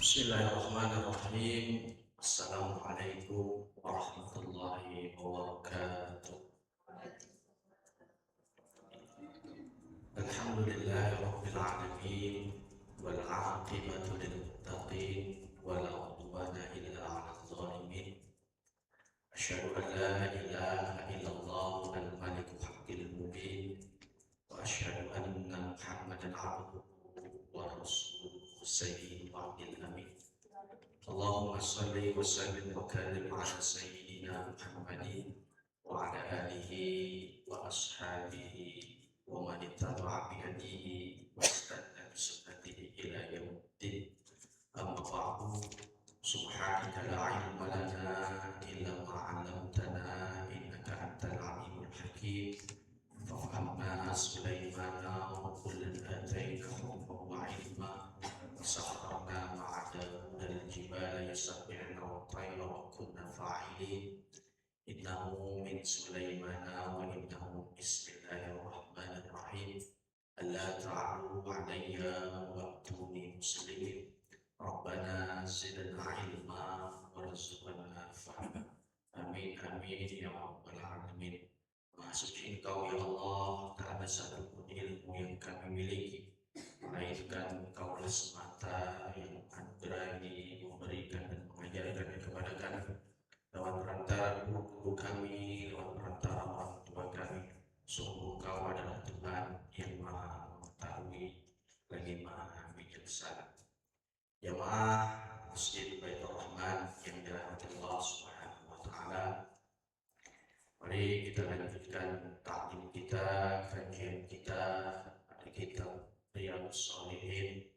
Bismillahirrahmanirrahim. Assalamualaikum warahmatullahi wabarakatuh. Alhamdulillahi rabbil alamin wal 'aqibatu lil muttaqin wa la 'udwana illa 'alal zalimin. Asyhadu an la ilaha illallah al-malikul haqqil mubin wa asyhadu anna Muhammadan 'abduhu wa rasuluhu sayyidul wa'dil amin. Allahumma salli wa sallim wa karim ala sayyidina Muhammadin wa ala alihi wa ashabihi wa man ittaba'a bi hadihi wa istana bi sunnatihi ila yaumiddin. Amma ba'du. Subhanaka la ilma lana illa ma 'allamtana innaka antal alimul hakim. Fahamna Sulaimana wa kullan atayna hukman wa ilma. Sakharna ma'a Dawuda al-jibala yusabbihna wa tayra wa kunna fa'ilin. Innahu min Sulaimana wa innahu bismillahirrahmanirrahim. Alla ta'alu 'alayya wa'tuni muslimin. Rabbana zidna ilma warzuqna fahma. Amin amin ya rabbal alamin. Maha suci Engkau ya Allah, tak ada satupun ilmu yang kami miliki melainkan Engkaulah semata yang anugerahi, memberikan dan mengajarkan kepada kami lewat perantara guru-guru kami, lewat perantara orang tua kami. Sungguh Engkau adalah Tuhan yang maha mengetahui lagi maha bijaksana. Jamaah Masjid Baitur Rahman yang dirahmati Allah Subhanahu wa taala, mari kita lanjutkan taklim kita, kajian kita dari kitab Riyadhus Shalihin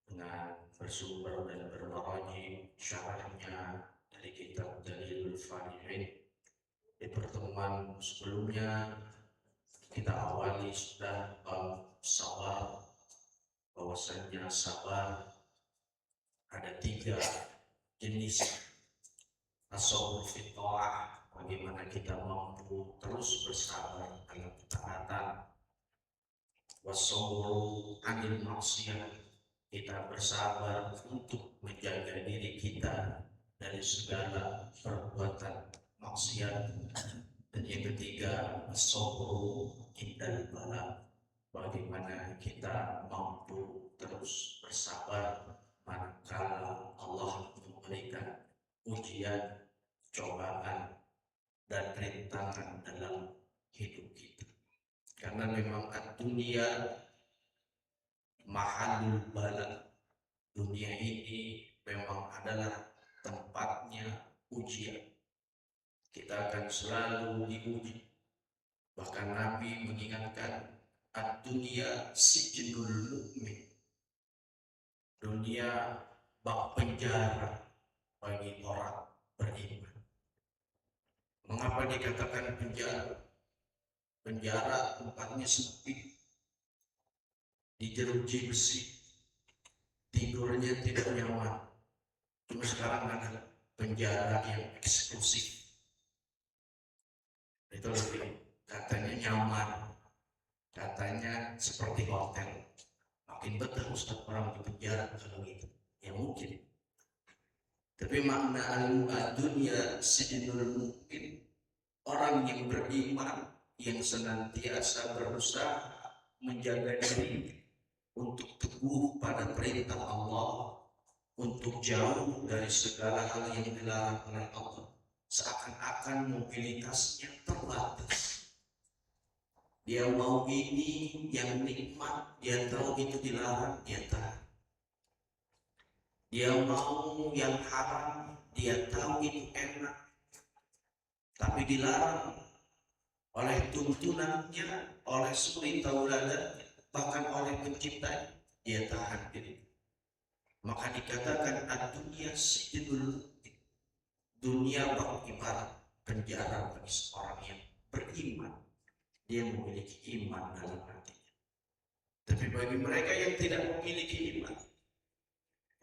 dengan bersumber dan bermarajim syarahnya dari kitab Dalilul Falihin. Di pertemuan sebelumnya kita awali sudah bab sabar, bahwasanya sabar ada 3 jenis. As-sabr fi ta'ah, bagaimana kita mampu terus bersabar dalam ketaatan. Was-sabru 'anil maksiyah, kita bersabar untuk menjaga diri kita dari segala perbuatan maksiat. Dan yang ketiga, as-sabru indal bala, bagaimana kita mampu terus bersabar manakala Allah memberikan ujian, cobaan, dan rintangan dalam hidup kita. Karena memang dunia mahalul bala, dunia ini memang adalah tempatnya ujian. Kita akan selalu diuji. Bahkan Nabi mengingatkan dunia sijnul mu'min, dunia bak penjara bagi orang beriman. Mengapa dikatakan penjara? Penjara tempatnya sempit, dijeruji besi, tidurnya tidak nyaman. Cuma sekarang ada penjara yang eksklusif, itu lebih katanya nyaman, katanya seperti hotel. Makin betah Ustaz orang di penjara kalau gitu, ya mungkin. Tapi makna dunia sijnul mungkin, orang yang beriman yang senantiasa berusaha menjaga diri untuk teguh pada perintah Allah, untuk jauh dari segala hal yang dilarang oleh Allah, seakan-akan mobilitasnya terbatas. Dia mau ini yang nikmat, dia tahu itu dilarang, dia tahan. Dia mau yang haram, dia tahu itu enak, tapi dilarang oleh tuntunannya, oleh suri tauladannya, bahkan oleh penciptanya, dia tahan diri. Maka dikatakan dunia sijnul mu'min, dunia ibarat penjara bagi seorang yang beriman. Dia memiliki iman dalam hatinya. Tapi bagi mereka yang tidak memiliki iman,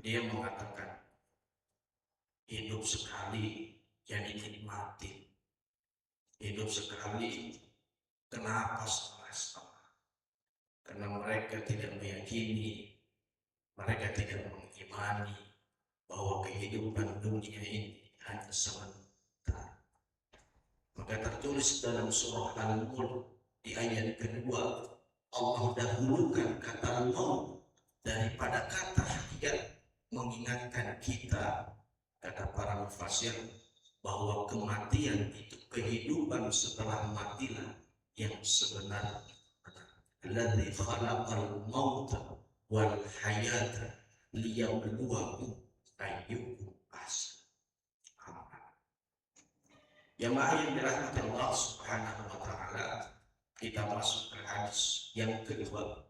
dia mengatakan hidup sekali yang dinikmati, hidup sekali kenapa setengah-setengah. Karena mereka tidak meyakini, mereka tidak mengimani bahwa kehidupan dunia ini hanya sementara. Maka tertulis dalam surah Al-Mulk di ayat kedua, Allah dahulukan kata maut daripada kata hakikat, mengingatkan kita, kata para mufassir, bahwa kematian itu kehidupan setelah matilah yang sebenarnya. Alladzi khalaqal mauta wal hayata liyabluwakum ayyukum ahsanu amala. Jamaah yang dirahmati Allah Subhanahu wa taala, kita masuk ke hadis yang kedua.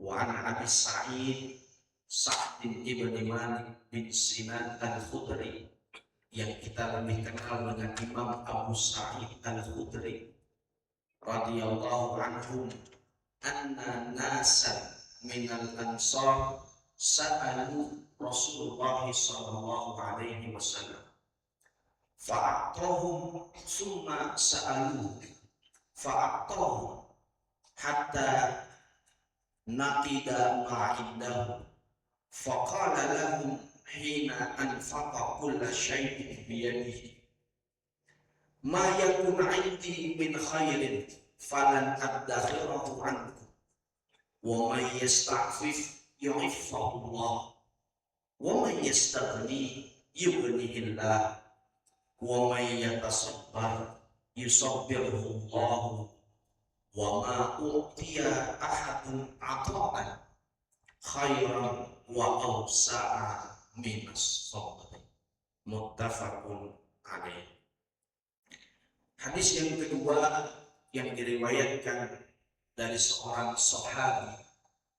Wa an Abi Sa'id Sa'd bin Malik bin Sinan Al-Khudri, yang kita lebih kenal dengan Imam Abu Sa'id Al-Khudri radhiyallahu anhum, anna nasan minal ansar sa'alu Rasulullah sallallahu alaihi wasallam fa'atahum summa sa'alu fa'atahum hatta naqida ma'indahu faqala lahum hina anfaqa kulla syai'in biyadihi ma yakun 'indi min khairin falan addakhirahu ankum wa man yasta'fif yu'iffahu Allah wa man yastaghni yughnihillah wa man yatasabbar yusabbirhu Allah wa ma utiya ahadun ata'an khairan wa awsa'a minas sabri. Muttafaqun alaih. Hadis yang kedua yang diriwayatkan dari seorang sahabi,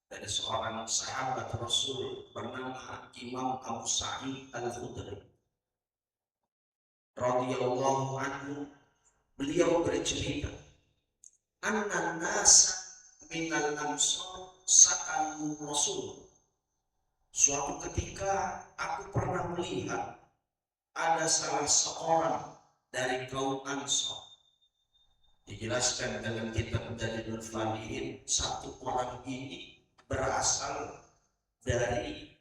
dari seorang sahabat Rasul bernama Imam Abu Sa'id Al-Khudri radhiyallahu anhu. Beliau bercerita, anna nasa minal ansar sa'alu Rasul. Suatu ketika aku pernah melihat ada salah seorang dari kaum Ansar. Dijelaskan dalam kitab Dalilul Falihin, satu orang ini berasal dari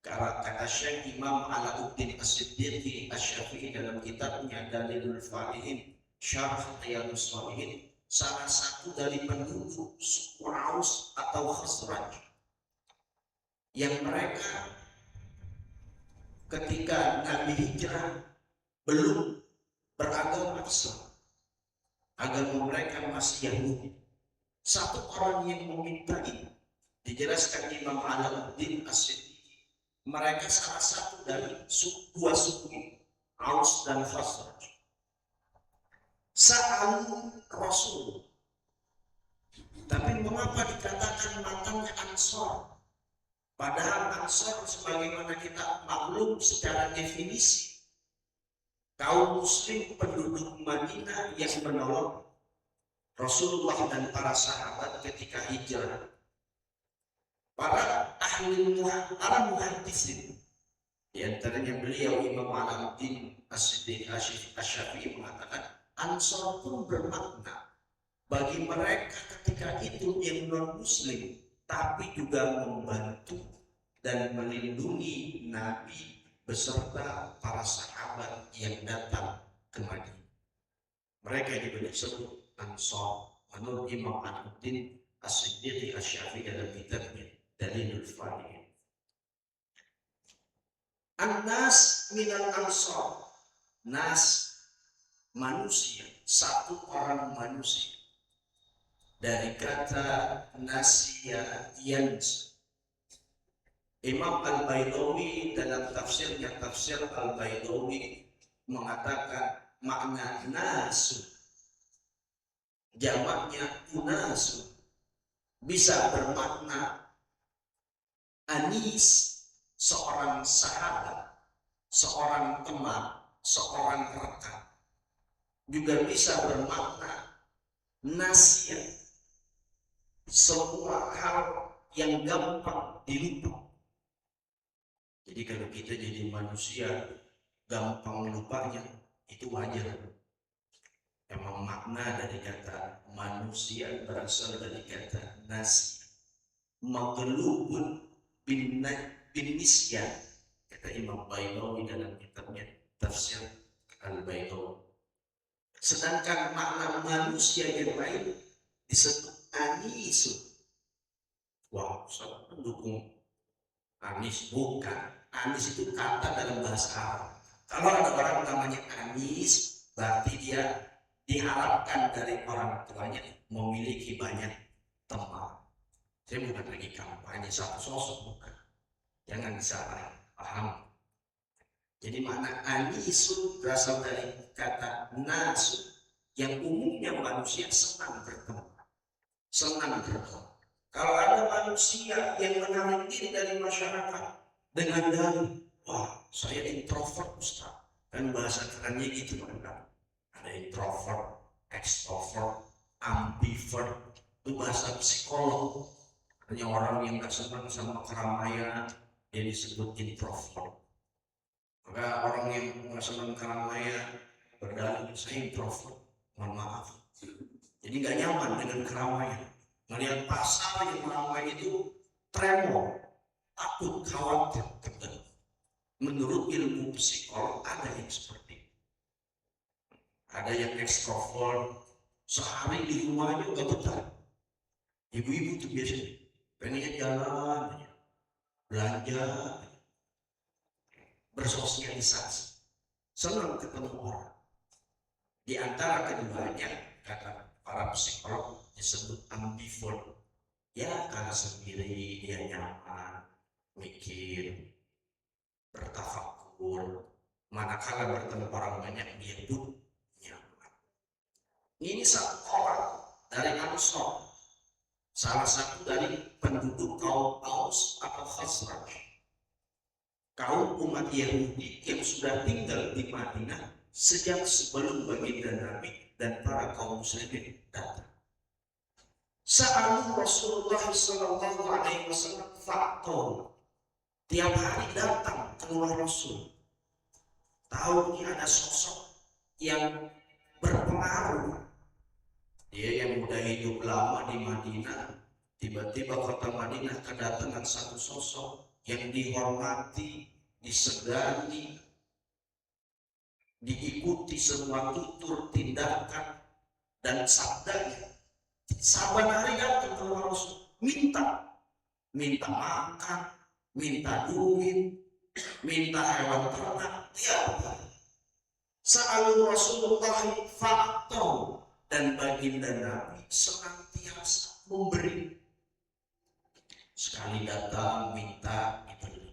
kata Syekh Imam Alauddin As-Siddiqi Asy-Syafi'i dalam kitabnya Dalilul Falihin Syarh Riyadhus Shalihin, salah satu dari penduduk suku Aus atau Khazraj, yang mereka ketika Nabi hijrah belum beragama Islam, agama mereka masih Yahudi. Satu orang yang meminta ini, dijelaskan Imam Alauddin As-Siddiqi, mereka salah satu dari dua suku Aus dan Khazraj. Sa'alu Rasul. Tapi mengapa dikatakan matanya Ansar? Padahal Ansar sebagaimana kita maklum secara definisi, kaum muslim penduduk Madinah yang menolong Rasulullah dan para sahabat ketika hijrah. Para ahli muhaddisin, di antaranya beliau Imam Alauddin As-Siddiqi Asy-Syafi'i mengatakan, Ansar pun bermakna bagi mereka ketika itu yang non muslim, tapi juga membantu dan melindungi Nabi beserta para sahabat yang datang ke Madinah. Mereka juga disebut Ansar menurut Imam Alauddin As-Siddiqi Asy-Syafi'i dalam kitabnya Dalilul Falihin. An-nas minal ansar. Nas, manusia, satu orang manusia, dari kata nasya yans. Imam Al-Baydawi dalam tafsirnya, tafsir Al-Baydawi, mengatakan makna nasu, jamaknya unasu, bisa bermakna anis, seorang sahabat, seorang teman, seorang rekan. Juga bisa bermakna nasya, semua hal yang gampang dilupa. Jadi kalau kita jadi manusia gampang lupanya, itu wajar. Emang makna dari kata berasal dari kata nasi, maglubun bin bin nisyan, kata Imam Bainawi dalam kitabnya Tafsir Al-Bainawi. Sedangkan makna manusia yang lain disebut anisun. Wah, saya mendukung anis, bukan. Anis itu kata dalam bahasa Arab. Kalau ada orang namanya anis, berarti dia diharapkan dari orang tuanya memiliki banyak teman. Saya bukan lagi kampanye satu sosok, bukan. Jangan disalah paham. Jadi makna anisun berasal dari kata nasu, yang umumnya manusia senang bertemu. Senang bertemu. Kalau ada manusia yang menarik diri dari masyarakat dengan dalih, wah saya introvert Ustaz, kan bahasa kerennya gitu kan. Ada introvert, extrovert, ambivert, itu bahasa psikolog. Hanya orang yang gak senang sama keramaian dia disebut introvert. Maka orang yang gak senang keramaian berdalih saya introvert, mohon maaf. Jadi gak nyaman dengan keramaian. Melihat pasar yang ramai itu tremor, takut, khawatir, tegang. Menurut ilmu psikolog ada yang seperti itu. Ada yang ekstrovert, sehari di rumahnya gak betah. Ibu-ibu itu biasanya pengennya jalan, belanja, bersosialisasi, senang ketemu orang. Di antara keduanya, kata para psikolog, disebut ambivert. Ya, karena sendiri dia nyaman, mikir, bertafakur. Manakala bertemu orang banyak, dia pun nyaman. Ini satu orang dari Ansor, salah satu dari penduduk kaum Aus atau Khazraj, kaum umat Yahudi yang sudah tinggal di Madinah sejak sebelum baginda Nabi dan para kaum muslimin datang. Sa'alu Rasulullah sallallahu alaihi wasallam faktor. Tiap hari datang ke rumah Rasul. Tahu ini ada sosok yang berpengaruh. Dia yang udah hidup lama di Madinah, tiba-tiba kota Madinah kedatangan satu sosok yang dihormati, disegani, diikuti semua tutur, tindakan, dan sabdanya. Saban hari datang ke Rasul, minta makan, minta duit, minta hewan ternak, tiap hari. Sa'alu Rasulullah faktor, dan baginda Nabi senantiasa memberi. Sekali datang minta diberi,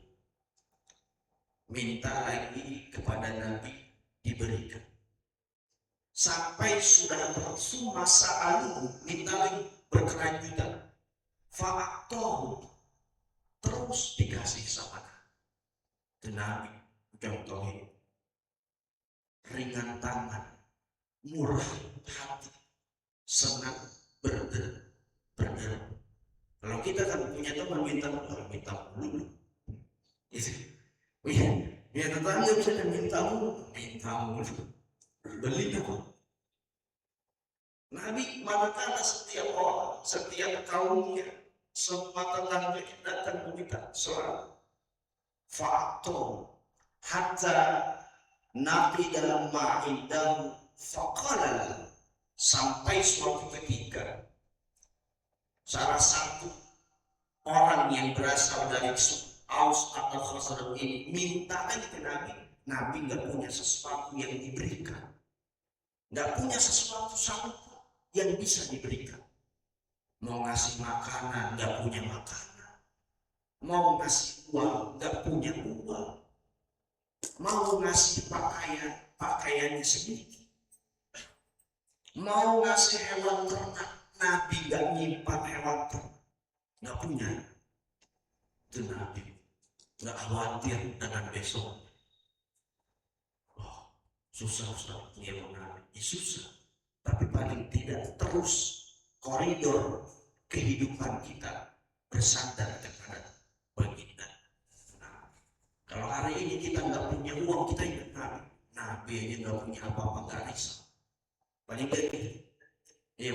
minta lagi kepada Nabi diberikan. Sampai sudah berlangsung masa lalu, minta lagi berkelanjutan. Faktor terus dikasih sama Nabi. Contohnya ringan tangan, murah hati, senang berder. Kalau kita kan punya teman minta dulu, punya tetangga bisa minta mulu, beli apa? Nabi manakala setiap orang, setiap kaumnya, semua tetangga datang meminta selalu faktor hatta Nabi dalam ma'indahu faqala, sampai suatu ketika salah satu orang yang berasal dari Aus atau Khazraj ini minta lagi ke Nabi. Nabi nggak punya sesuatu yang diberikan, nggak punya sesuatu sama yang bisa diberikan. Mau ngasih makanan nggak punya makanan, mau ngasih uang nggak punya uang, mau ngasih pakaiannya sedikit, mau ngasih hewan ternak, Nabi nggak nyimpan hewan ternak, nggak punya. Itu Nabi nggak khawatir dengan besok. Oh, susah Ustaz, dia Nabi, susah. Tapi paling tidak terus koridor kehidupan kita bersandar kepada baginda. Nah, kalau hari ini kita nggak punya uang, kita ingat Nabi. Nabi aja nggak punya apa-apa, nggak risau. Paling nggak ya,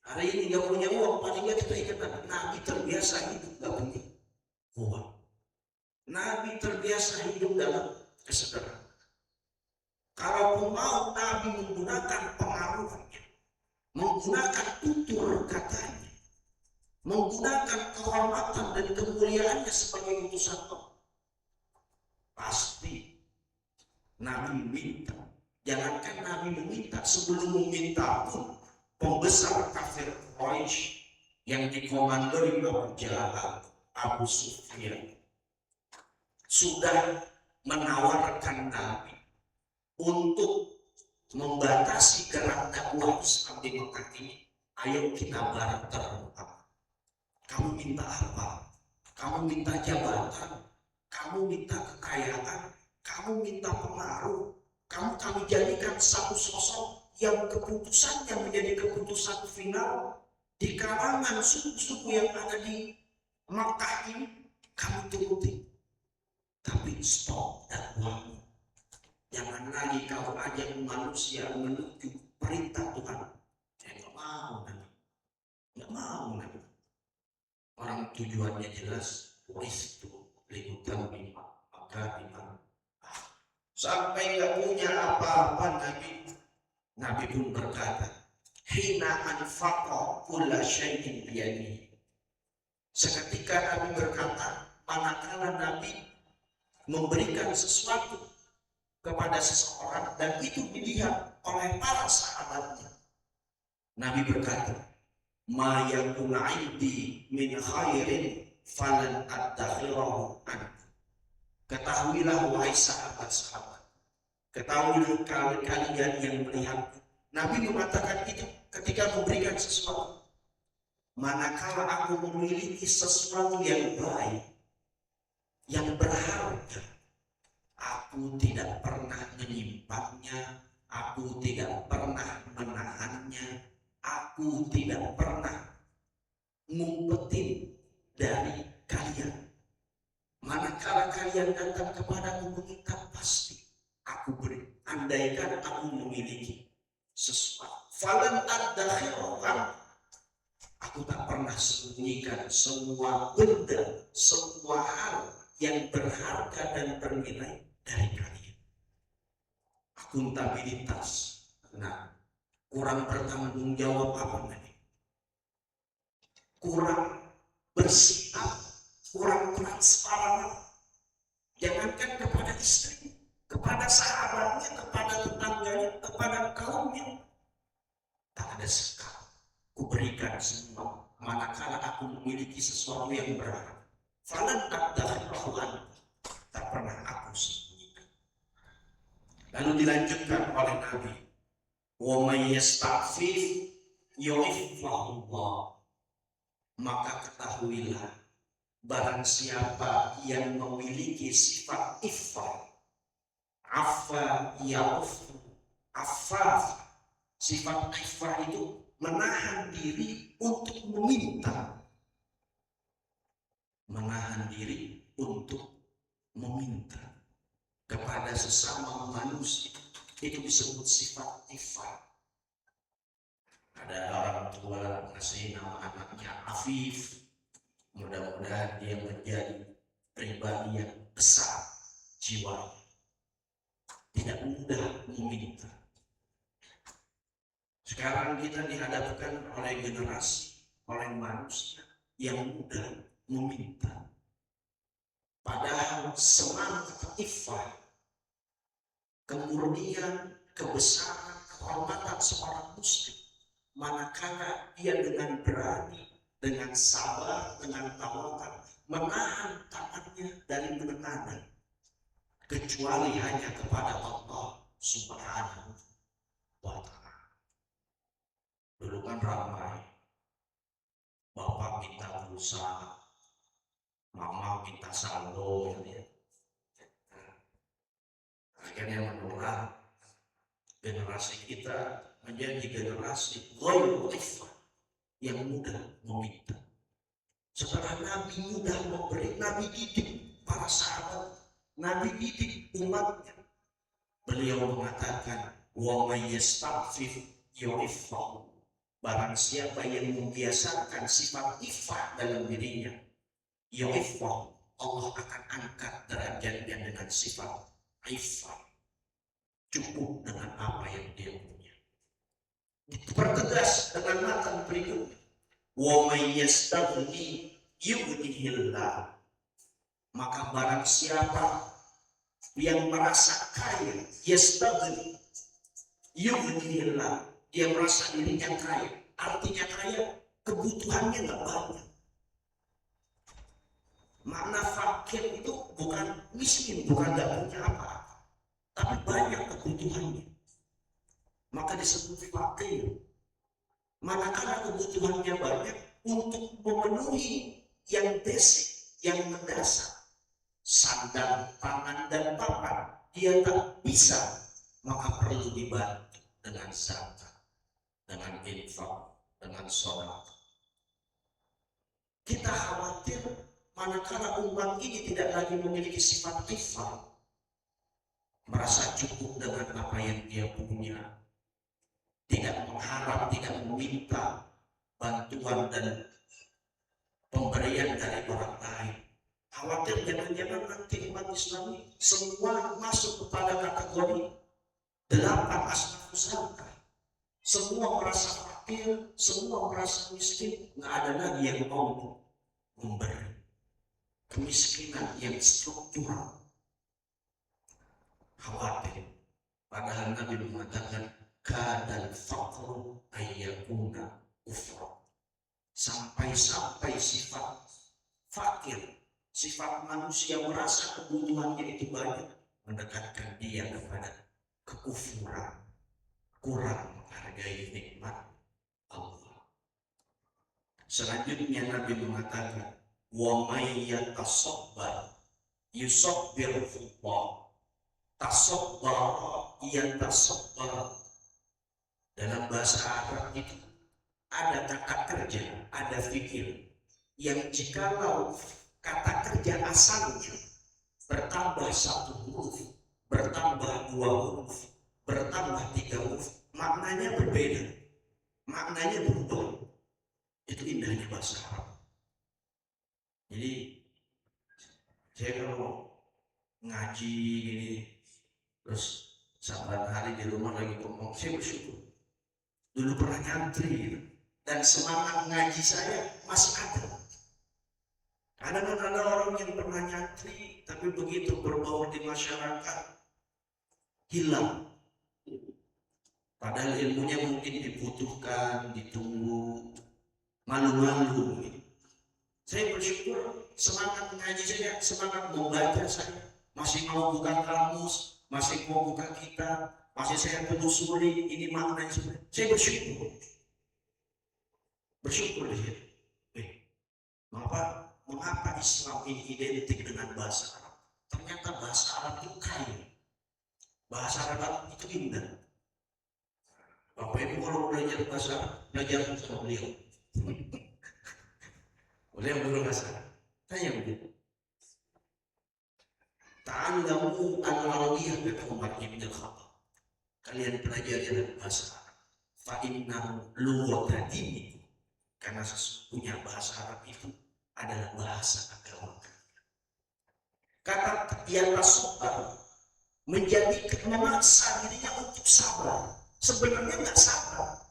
hari ini nggak punya uang, paling nggak kita ingat Nabi. Nabi terbiasa hidup nggak punya uang. Nabi terbiasa hidup dalam kesederhanaan. Kalau mau Nabi menggunakan pengaruhnya, menggunakan tutur katanya, menggunakan kehormatan dan kemuliaannya sebagai utusan Allah, pasti Nabi meminta. Jangankan Nabi meminta, sebelum meminta pun pembesar kafir Quraisy yang dikomandoi Abu Jahal, Abu Sufyan, sudah menawarkan Nabi untuk membatasi gerak dakwah Islam di Mekah ini. Ayo kita barter. Kamu minta apa? Kamu minta jabatan, kamu minta kekayaan, kamu minta pengaruh, kami jadikan satu sosok yang keputusannya menjadi keputusan final di kalangan suku-suku yang ada di Makkah ini, kami turuti. Tapi stop dakwahmu. Jangan lagi kau ajak manusia menuju perintah Tuhan. Nggak mau Nabi. Nggak mau Nabi. Orang tujuannya jelas, itu liputan maka iman. Sampai nggak punya apa-apa Nabi pun berkata, hina anfaqa kulla syai'in biyadihi. Seketika Nabi berkata, manakala Nabi memberikan sesuatu kepada seseorang dan itu dilihat oleh para sahabatnya, Nabi berkata, ma yakun 'indi min khairin falan addakhirahu ankum. Ketahuilah wahai sahabat-sahabat, ketahuilah kalian yang melihat. Nabi mengatakan itu ketika memberikan sesuatu. Manakala aku memiliki sesuatu yang baik, yang berharga, aku tidak pernah menyimpannya, aku tidak pernah menahannya, aku tidak pernah ngumpetin dari kalian. Manakala kalian datang kepadaku meminta, pasti aku beri. Andaikan aku memiliki sesuatu, falan addakhirahu, aku tak pernah sembunyikan semua benda, semua hal yang berharga dan bernilai dari kalian. Akuntabilitas, nah, kurang bertanggung jawab apa nih? Kurang bersikap, kurang transparan. Jangankan kepada istri, kepada sahabatnya, kepada tetangganya, kepada kaumnya, tak ada sikap. Kuberikan semua manakala aku memiliki sesuatu yang berharga. Falan addakhirahu, tak pernah aku sembunyikan. Lalu dilanjutkan oleh Nabi, wa may yasta'fif yu'iffahu Allah. Maka ketahuilah, barang siapa yang memiliki sifat iffah, affa ya'ufu, affaf. Sifat iffah itu menahan diri untuk meminta. Menahan diri untuk meminta kepada sesama manusia, itu disebut sifat iffah. Ada orang tua ngasih nama anaknya Afif, mudah-mudahan dia menjadi pribadi yang besar jiwa, tidak mudah meminta. Sekarang kita dihadapkan oleh generasi, oleh manusia yang mudah meminta. Padahal semangat iffah, kemurnian, kebesaran, kehormatan seorang muslim, manakala dia dengan berani, dengan sabar, dengan tawakal menahan tangannya dari menenanan, kecuali hanya kepada Allah Subhanahu wa ta'ala. Dulu kan ramai, bapak minta pulsa, mama minta saldo, ya. Akhirnya menular, generasi kita menjadi generasi ghairul iffah, yang mudah meminta. Setelah Nabi mudah memberi, Nabi didik para sahabat, Nabi didik umatnya. Beliau mengatakan, wa may yasta'fif yu'iffahu. Barang siapa yang membiasakan sifat iffah dalam dirinya, yu'iffahu, Allah akan angkat derajatnya dengan sifat ifah, cukup dengan apa yang dia punya. Dipertegas dengan matan berikutnya, wa may yastaghni yughnihillah. Maka barang siapa yang merasa kaya, yastaghni yughnihillah, dia merasa dirinya kaya. Artinya kaya, kebutuhannya nggak banyak. Makna fakir itu bukan miskin, bukan nggak punya apa-apa, tapi banyak kebutuhannya. Maka disebut fakir. Manakala kebutuhannya banyak, untuk memenuhi yang basic, yang mendasar, sandang, pangan, dan papan, dia tak bisa, maka perlu dibantu dengan zakat, dengan infak, dengan sholat. Kita khawatir manakala umat ini tidak lagi memiliki sifat ifah, merasa cukup dengan apa yang dia punya, tidak mengharap, tidak meminta bantuan dan pemberian dari orang lain. Khawatir jangan-jangan nanti umat Islam semua masuk kepada kategori 8 asnafus zakat. Semua merasa fakir, semua merasa miskin, nggak ada lagi yang mau memberi. Kemiskinan yang struktural. Khawatir. Padahal Nabi mengatakan kadal faqru ayyakuna kufra. Sampai-sampai sifat fakir, sifat manusia merasa kebutuhannya itu banyak, mendekatkan dia kepada kekufuran, kurang menghargai nikmat Allah. Selanjutnya Nabi mengatakan, wa may yatasabbar yusabbirullah. Tasabbar yatasabbar. Dalam bahasa Arab itu ada kata kerja, ada fikir yang jikalau kata kerja asalnya bertambah 1 huruf, bertambah 2 huruf, bertambah 3 huruf, maknanya berbeda, maknanya berubah. Itu indahnya bahasa Arab. Jadi saya kalau ngaji gini, terus saban hari di rumah lagi ngomong, saya bersyukur. Dulu pernah nyantri dan semangat ngaji saya masih ada. Kadang-kadang ada orang yang pernah nyantri tapi begitu berbaur di masyarakat hilang. Padahal ilmunya mungkin dibutuhkan, ditunggu, malu-malu. Saya bersyukur semangat mengaji saya, semangat membaca saya, masih mau buka kamus, masih mau buka kitab, masih saya telusuri ini maknanya. Saya bersyukur di situ. Mengapa Islam ini identik dengan bahasa Arab? Ternyata bahasa Arab itu kaya, bahasa Arab itu indah. Bapak Ibu kalau belajar bahasa Arab, belajar sama beliau. Beliau belum bahasa Arab, tanya begitu. Ta'allamu al-Arabiyyah kata Umar bin Khattab. Kalian pelajari bahasa Arab. Fa innahu lughatan dinikum. Karena sesungguhnya bahasa Arab itu adalah bahasa agama. Kata yatasabbar menjadi memaksa dirinya untuk sabar. Sebenarnya nggak sabar.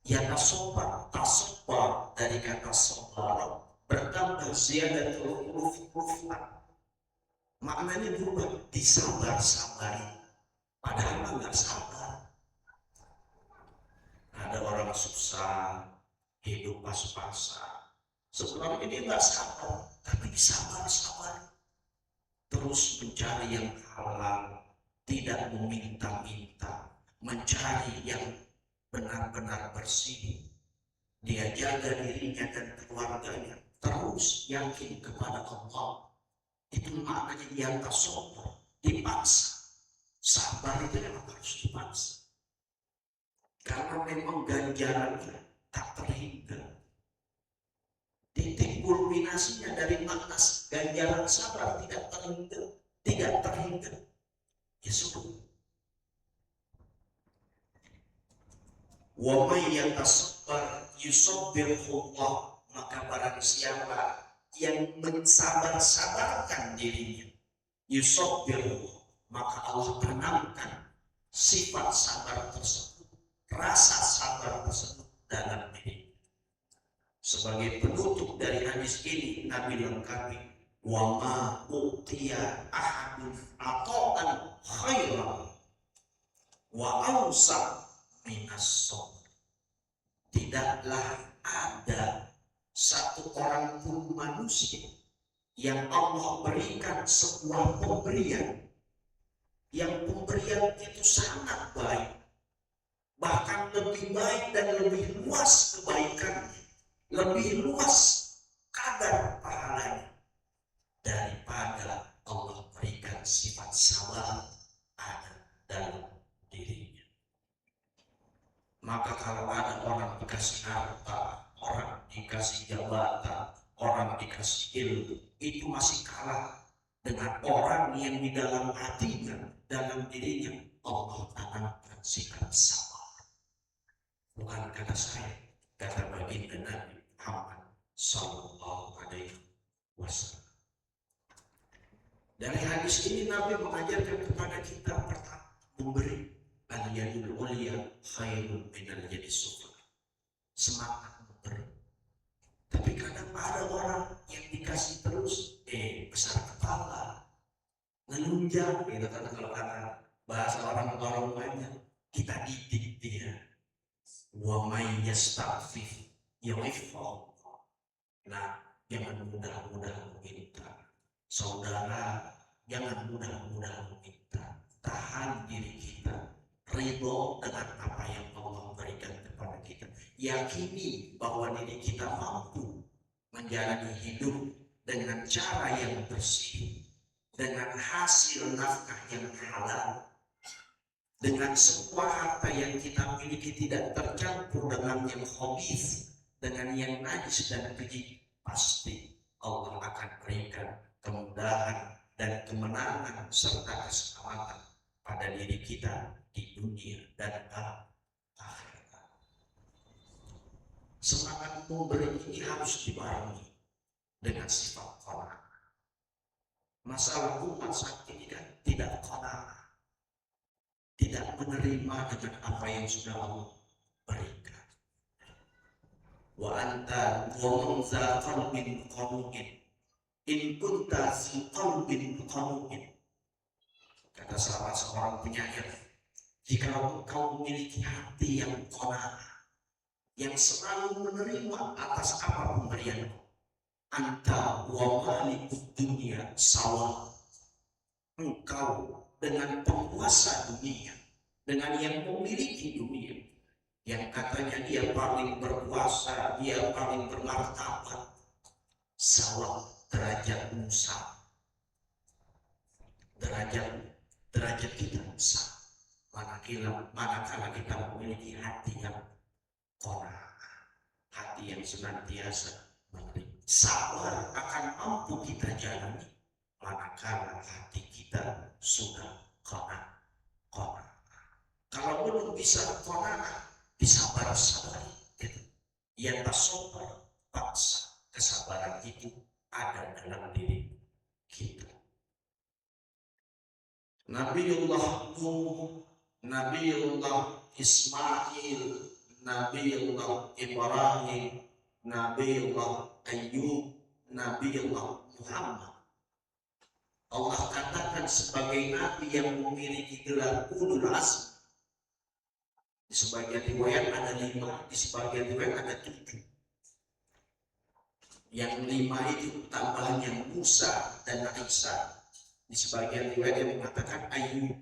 Yatasabbar, tasabbar dari kata sabar bertambah ziyadatul huruf-hurufan. Maknanya berubah, disabar-sabari. Padahal nggak sabar. Ada orang susah, hidup pas-pasan. Sebenarnya dia nggak sabar, tapi disabar-sabari. Terus mencari yang halal, tidak meminta-minta, mencari yang benar-benar bersih. Dia jaga dirinya dan keluarganya, terus yakin kepada Allah. Itu maknanya yang tasabbar, dipaksa. Sabar itu memang harus dipaksa. Karena memang ganjarannya tak terhingga. Titik kulminasinya dari makna ganjaran sabar tidak terhingga. Ya sudah. Wa may yatasabbar yusabbirullah. Maka barang siapa yang mensabar-sabarkan dirinya. Yusabbir, maka Allah tanamkan sifat sabar tersebut, rasa sabar tersebut dalam diri. Sebagai penutup dari hadis ini, Nabi lengkapi, wa ma utiya ahadun ata'an khairan wa awsa minas sabr. Tidaklah ada satu orang pun manusia yang Allah berikan sebuah pemberian, yang pemberian itu sangat baik, bahkan lebih baik dan lebih luas kebaikannya, lebih luas kadar pahalanya daripada Allah berikan sifat sabar ada dalam dirinya. Maka kalau ada orang dikasih harta, orang dikasih jabatan, orang dikasih ilmu, itu masih kalah dengan orang yang di dalam hatinya, dalam dirinya Allah tanamkan sikap sabar. Bukan kata saya, kata baginda Nabi Muhammad Sallallahu Alaihi Wasallam. Dari hadis ini Nabi mengajarkan kepada kita pertama, memberi. Al-yadul ulia khairun minal yadi sufla. Semangat memberi. Tapi kadang ada orang yang dikasih terus besar kepala, ngelunjak gitu kan, kalau kata bahasa orang banyak, kita didik dia. Wa may yasta'fif yu'iffahu. Nah, jangan mudah-mudah meminta. Saudara, jangan mudah-mudah meminta. Tahan diri kita, ridho dengan apa yang Allah berikan kepada kita. Yakini bahwa diri kita mampu menjalani hidup dengan cara yang bersih, dengan hasil nafkah yang halal, dengan semua harta yang kita miliki tidak tercampur dengan yang khabith, dengan yang najis dan keji. Pasti Allah akan berikan kemudahan dan kemenangan serta keselamatan pada diri kita di dunia dan akhirat. Semangat memberi ini harus dibarengi dengan sifat qanaah. Masalah umat saat ini tidak qanaah, tidak menerima dengan apa yang sudah Allah berikan. Wa anta wa za qalbin qanuin in kunta fi qalbin qanuin. Kata salah seorang penyair, jika engkau memiliki hati yang qanaah, yang selalu menerima atas apa pemberian, anta wa malikud dunia sawa. Engkau dengan penguasa dunia, dengan yang memiliki dunia, yang katanya dia paling berkuasa, dia paling bermartabat, sawa, derajat Musa, derajat kita Musa. Manakala kita memiliki hati yang qanaah, hati yang senantiasa menerima, sabar akan mampu kita jalani manakala hati kita sudah qanaah. Kalau belum bisa qanaah, disabar-sabari gitu. Ya tasobar, paksa. Kesabaran itu ada dalam diri kita. Nabiullah Nuh, Nabiullah Ismail, Nabiullah Ibrahim, Nabiullah Ayyub, Nabiullah Muhammad, Allah katakan sebagai nabi yang memiliki gelar ulul azmi. Di sebagian riwayat ada 5, di sebagian riwayat ada 7. Yang 5 itu tambahannya Musa dan Isa. Di sebagian riwayat yang mengatakan Ayub,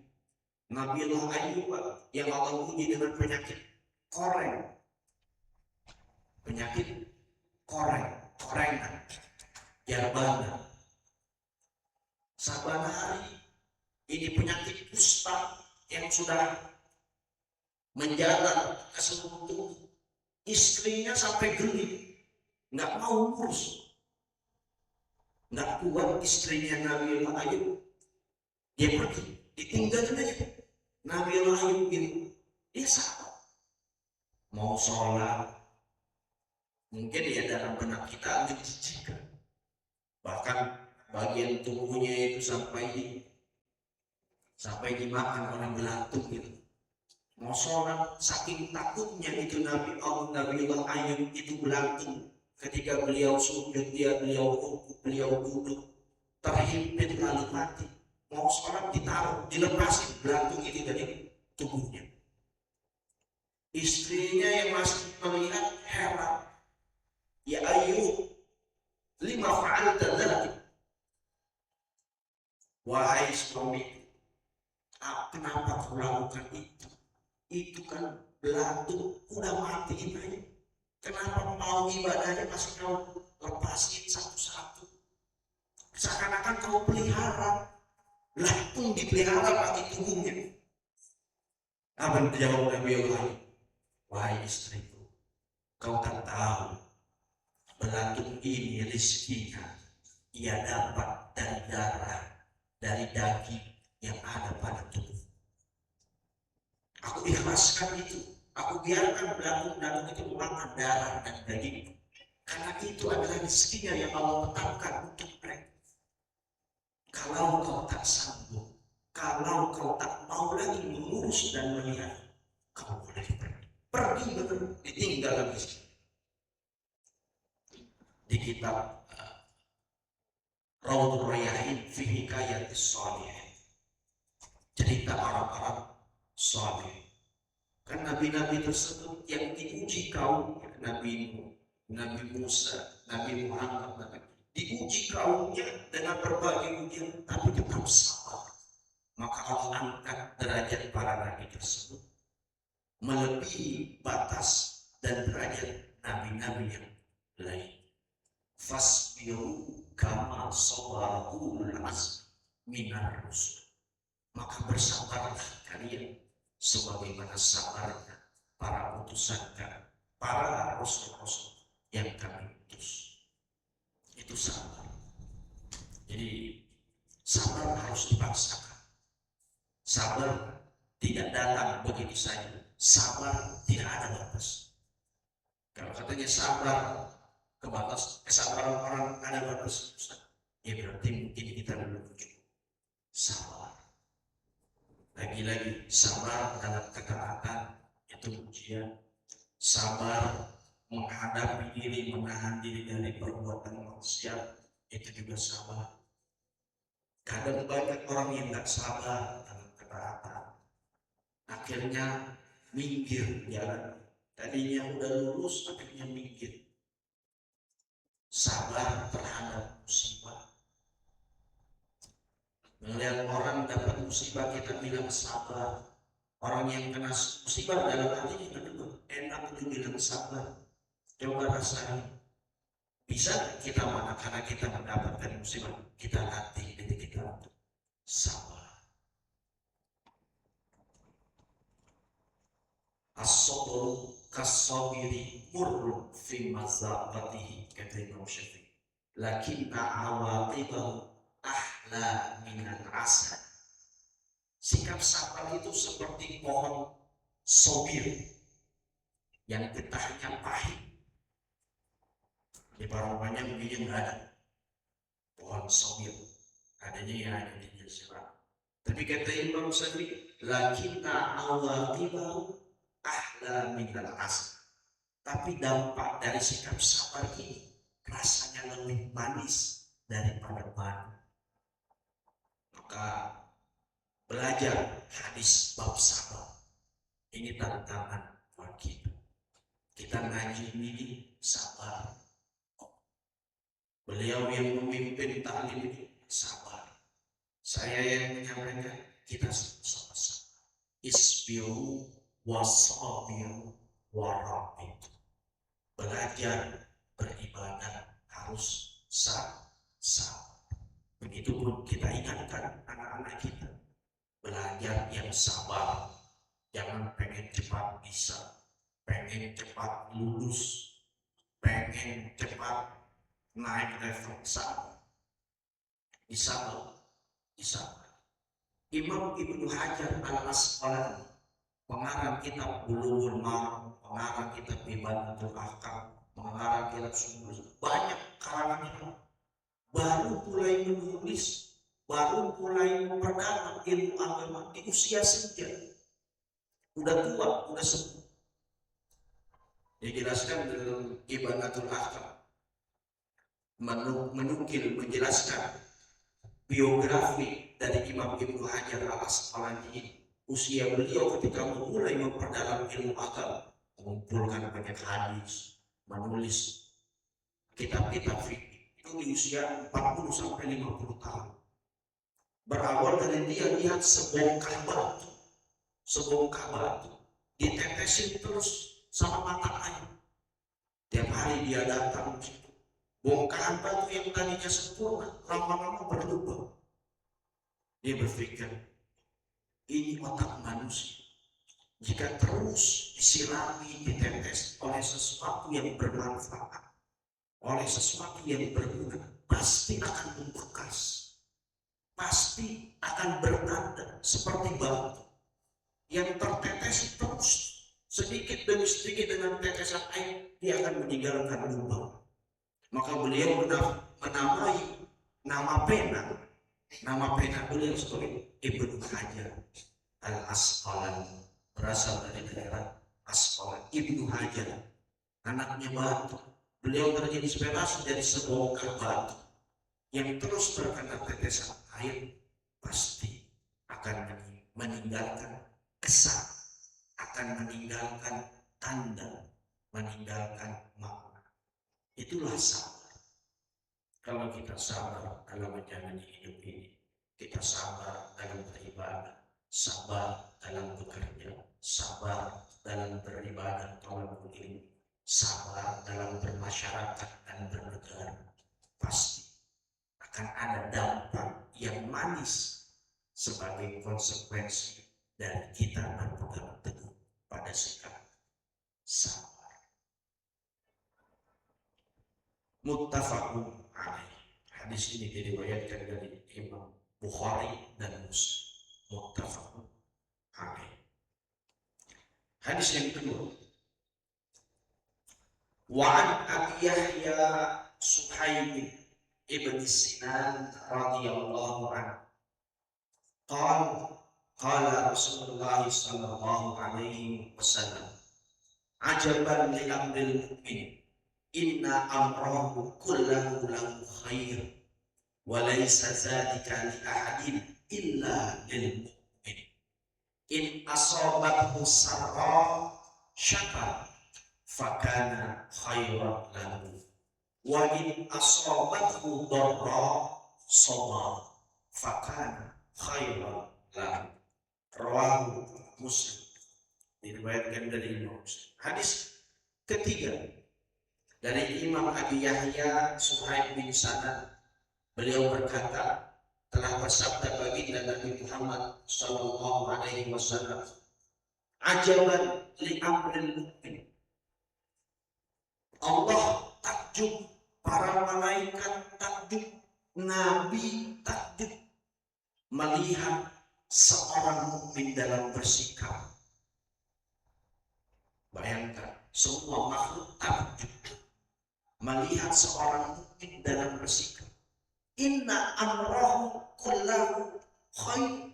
Nabiullah Ayub yang Allah uji dengan penyakit korengan, jarbana. Saban hari ini penyakit kusta yang sudah menjalar ke seluruh tubuh. Istrinya sampai geli, nggak mau ngurus, nggak kuat istrinya Nabiullah Ayub. Dia pergi, ditinggalin aja. Nabiullah Ayub gitu, dia sabar, mau sholat, mungkin ya dalam benak kita menjijikan. bahkan bagian tubuhnya itu sampai dimakan oleh belatung gitu. Mau sholat saking takutnya itu Nabiullah Ayub itu belatung. Ketika beliau sujud, beliau rukuk, beliau duduk, terhimpit lalu mati. Mau sholat ditaruh, dilepasin belatung itu dari tubuhnya. Istrinya yang masih melihat heran, ya Ayub, lima fa'alta dzalik, wahai suami, kenapa kau lakukan itu? Itu kan belatung udah mati ini. Kenapa mau ibadahnya masih kau lepasin satu-satu? Seakan-akan kau pelihara, belatung dipelihara pakai tubuhnya. Apa jawab Nabi Allah? Wahai istriku, kau tak tahu belatung ini rezekinya ia dapat dari darah, dari daging yang ada pada tubuh. Aku ikhlaskan itu. Aku biarkan belatung itu memakan darah dan daging. Karena itu adalah rezekinya yang Allah tetapkan untuk mereka. Kalau kau tak sanggup, kalau kau tak mau lagi mengurus dan melihat, kau boleh pergi. Pergi betul, ditinggal lagi. Di kitab Raudhur Rayyahin fi Hikayatis Shalihin, cerita orang-orang saleh. Kan nabi-nabi tersebut yang diuji kaum Nabi Nuh, Nabi Musa, Nabi Muhammad, diuji kaumnya dengan berbagai ujian, tapi tetap sabar. Maka Allah angkat derajat para nabi tersebut melebihi batas dan derajat nabi-nabi yang lain. Fasbiru kama sabarul azm minar rusul. Maka bersabarlah kalian sebagaimana sabarnya para utusan kami, para rasul-rasul yang kami utus. Itu sabar. Jadi sabar harus dipaksakan. Sabar tidak datang begitu saja. Sabar tidak ada batas. Kalau katanya sabar kesabaran orang ada batas, ya berarti mungkin kita belum cukup sabar. Lagi-lagi sabar dalam ketaatan itu ujian. Sabar menghadapi diri, menahan diri dari perbuatan maksiat, itu juga sabar. Kadang banyak orang yang tidak sabar dalam ketaatan, akhirnya minggir jalan. Tadinya udah lurus, akhirnya minggir. Sabar terhadap musibah. Melihat orang dapat musibah kita bilang sabar. Orang yang kena musibah dalam hatinya enak untuk bilang sabar. Coba rasain. Bisa kita manakala kita mendapatkan musibah, kita latih diri kita untuk sabar. As-sabru kas-sabiri murrun fi mazaqatihi, kata Imam Syafi'i. Lakinna awaqibahu ahla minal asad. Sikap sabar itu seperti pohon sobir yang getahnya pahit. Di Paromannya mungkin nggak ada pohon sobir, adanya ya ada di Jazirah. Tapi kata Imam Syafi'i, lakinna awaqibahu ahla minal asad. Tapi dampak dari sikap sabar ini rasanya lebih manis daripada madu. Maka belajar hadis bab sabar ini tantangan buat kita. Kita ngaji ini sabar. Beliau yang memimpin taklim ini sabar. Saya yang menyampaikan, kita sama-sama. Isbiru wasabiru warabitu. Belajar beribadah harus sabar. Begitupun kita ingatkan anak-anak kita, belajar yang sabar. Jangan pengen cepat bisa, pengen cepat lulus, pengen cepat naik level. Sabar. Disabar. Imam Ibnu Hajar al-Asqalani, pengarang kitab Bulughul Maram, pengarang kitab Ibadatul Ahkam, pengarang kitab Sumber, banyak karangan itu. baru mulai menulis, baru mulai memperdalam ilmu agama di usia senja, udah tua, udah sepuh. Dijelaskan dalam Ibanatul Ahkam, menukil menjelaskan biografi dari Imam Ibnu Hajar al-Asqalani. Usia beliau ketika memulai memperdalam ilmu agama, mengumpulkan banyak hadis, menulis kitab-kitab fikih, itu di usia 40 sampai 50 tahun. Berawal dari dia lihat sebongkah batu ditetesin terus sama mata air. Tiap hari dia datang, bongkahan batu yang tadinya sempurna lama-lama berubah. Dia berpikir, ini otak manusia. Jika terus disirami, ditetes oleh sesuatu yang bermanfaat, oleh sesuatu yang berguna, pasti akan membekas, pasti akan bertanda seperti batu yang tertetes terus sedikit demi sedikit dengan tetesan air, dia akan meninggalkan lubang. Maka beliau menamai nama pena beliau sebagai Ibnu Hajar al-Asqalani, berasal dari daerah Asqalani. Ibnu Hajar, anaknya batu. Beliau terinspirasi dari sebongkah batu yang terus terkena tetesan air, pasti akan meninggalkan kesan, akan meninggalkan tanda, meninggalkan makna. Itulah sabar. Kalau kita sabar dalam menjalani hidup ini, kita sabar dalam beribadah, sabar dalam bekerja, sabar dalam beribadah tolong ilmu, sabar dalam bermasyarakat dan bernegara, pasti akan ada dampak yang manis sebagai konsekuensi dari kita berpegang teguh pada sikap sabar. Muttafaqun alaih. Hadis ini diriwayatkan dari Imam Bukhari dan Muslim. Muttafaqun alaih. Hadis yang kedua, wa an Abi Yahya Suhaib ibn Sinan radhiyallahu anhu qala Rasulullah sallallahu alaihi wasallam, ajaban li amril mu'min, inna amrahu kullahu lahu khair wa laysa dzalika li ahadin illa lil mu'min. In asabathu sarra syakara fakana khairan lahu wa in asabathu dharra sabara fakana khairan lahu. Rawahu Muslim. Diriwayatkan dari Imam Muslim. Hadis ketiga dari Imam Abi Yahya Suhaib bin Sinan, beliau berkata, telah bersabda baginda Nabi Muhammad sallallahu alaihi wasallam, ajaban li amril mu'min. Allah takjub, para malaikat takjub, Nabi takjub melihat seorang mukmin dalam bersikap. Bayangkan, semua makhluk takjub melihat seorang mukmin dalam bersikap. Inna amrahu kullahu khair.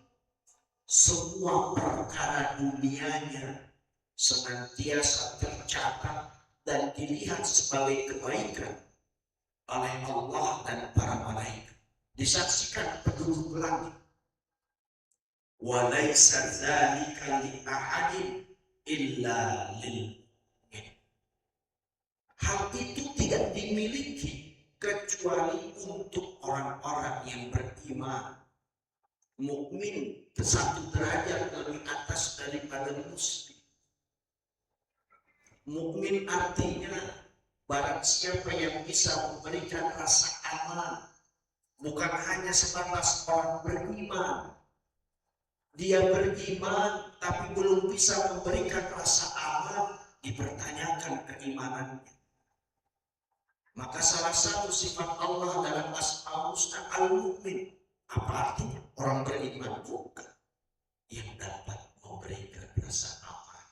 Semua perkara dunianya senantiasa tercatat dan dilihat sebagai kebaikan oleh Allah dan para malaikat. Disaksikan penduduk langit. Wa laisa dzalika li ahadin illa lil mu'min. Hal itu tidak dimiliki kecuali untuk orang-orang yang beriman. Mukmin satu derajat lebih atas daripada muslim. Mukmin artinya barang siapa yang bisa memberikan rasa aman, bukan hanya sebatas orang beriman. Dia beriman tapi belum bisa memberikan rasa aman, dipertanyakan keimanannya. Maka salah satu sifat Allah dalam Asmaul Husna Al-Mu'min. Apa artinya? Orang beriman bukan yang dapat memberikan rasa aman.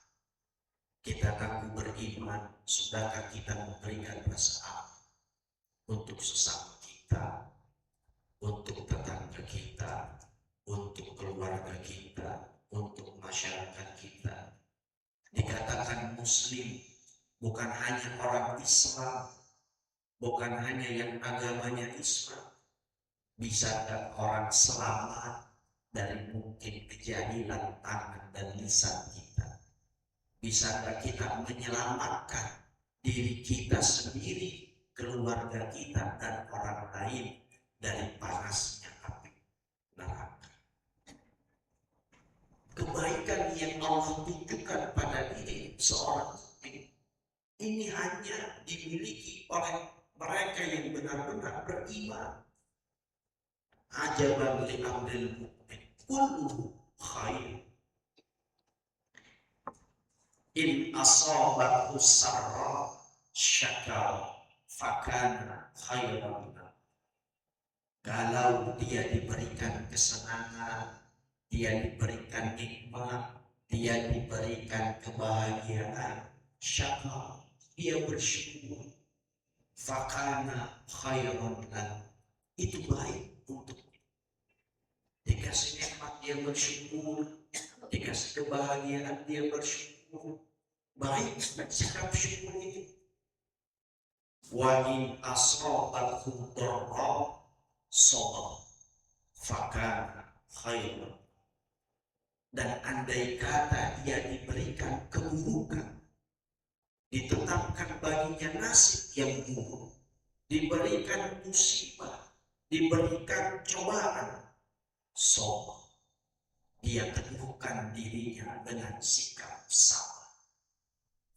Kita ngaku beriman, sudahkah kita memberikan rasa aman untuk sesama kita, untuk tetangga kita, untuk keluarga kita, untuk masyarakat kita. Dikatakan muslim bukan hanya orang Islam, bukan hanya yang agamanya Islam. Bisakah orang selamat dari mungkin kejahilan tangan dan lisan kita? Bisakah kita menyelamatkan diri kita sendiri, keluarga kita, dan orang lain dari panasnya api neraka? Kebaikan yang Allah tunjukkan pada diri seorang mukmin ini hanya dimiliki oleh mereka yang benar-benar beriman. Ajaban li amril mu'min kulluhu khair. In asabathu sarra syakara fakana khairan. Kalau dia diberikan kesenangan, dia diberikan nikmat, dia diberikan kebahagiaan, syakar, dia bersyukur, fakana khairan lahu, itu baik untuk dikasih nikmat dia bersyukur, dikasih kebahagiaan dia bersyukur, baik sikap syukur itu. Wa in asabathu dharra sabar fakana khairan. Dan andai kata dia diberikan keburukan, ditetapkan baginya nasib yang buruk, diberikan musibah, diberikan cobaan, sabar, dia teguhkan dirinya dengan sikap sabar,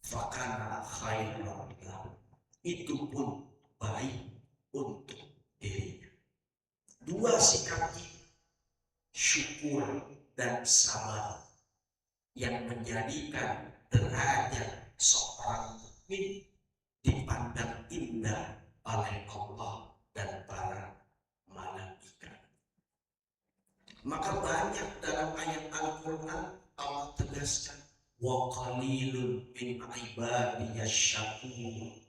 fakana khairan lahu, itu pun baik untuk dirinya. Dua sikap ini, syukur dan sabar, yang menjadikan derajat seorang mukmin dipandang indah oleh Allah dan para malaikat. Maka banyak dalam ayat Al-Quran Allah tegaskan, wa qalilun min ibadiyas syakur,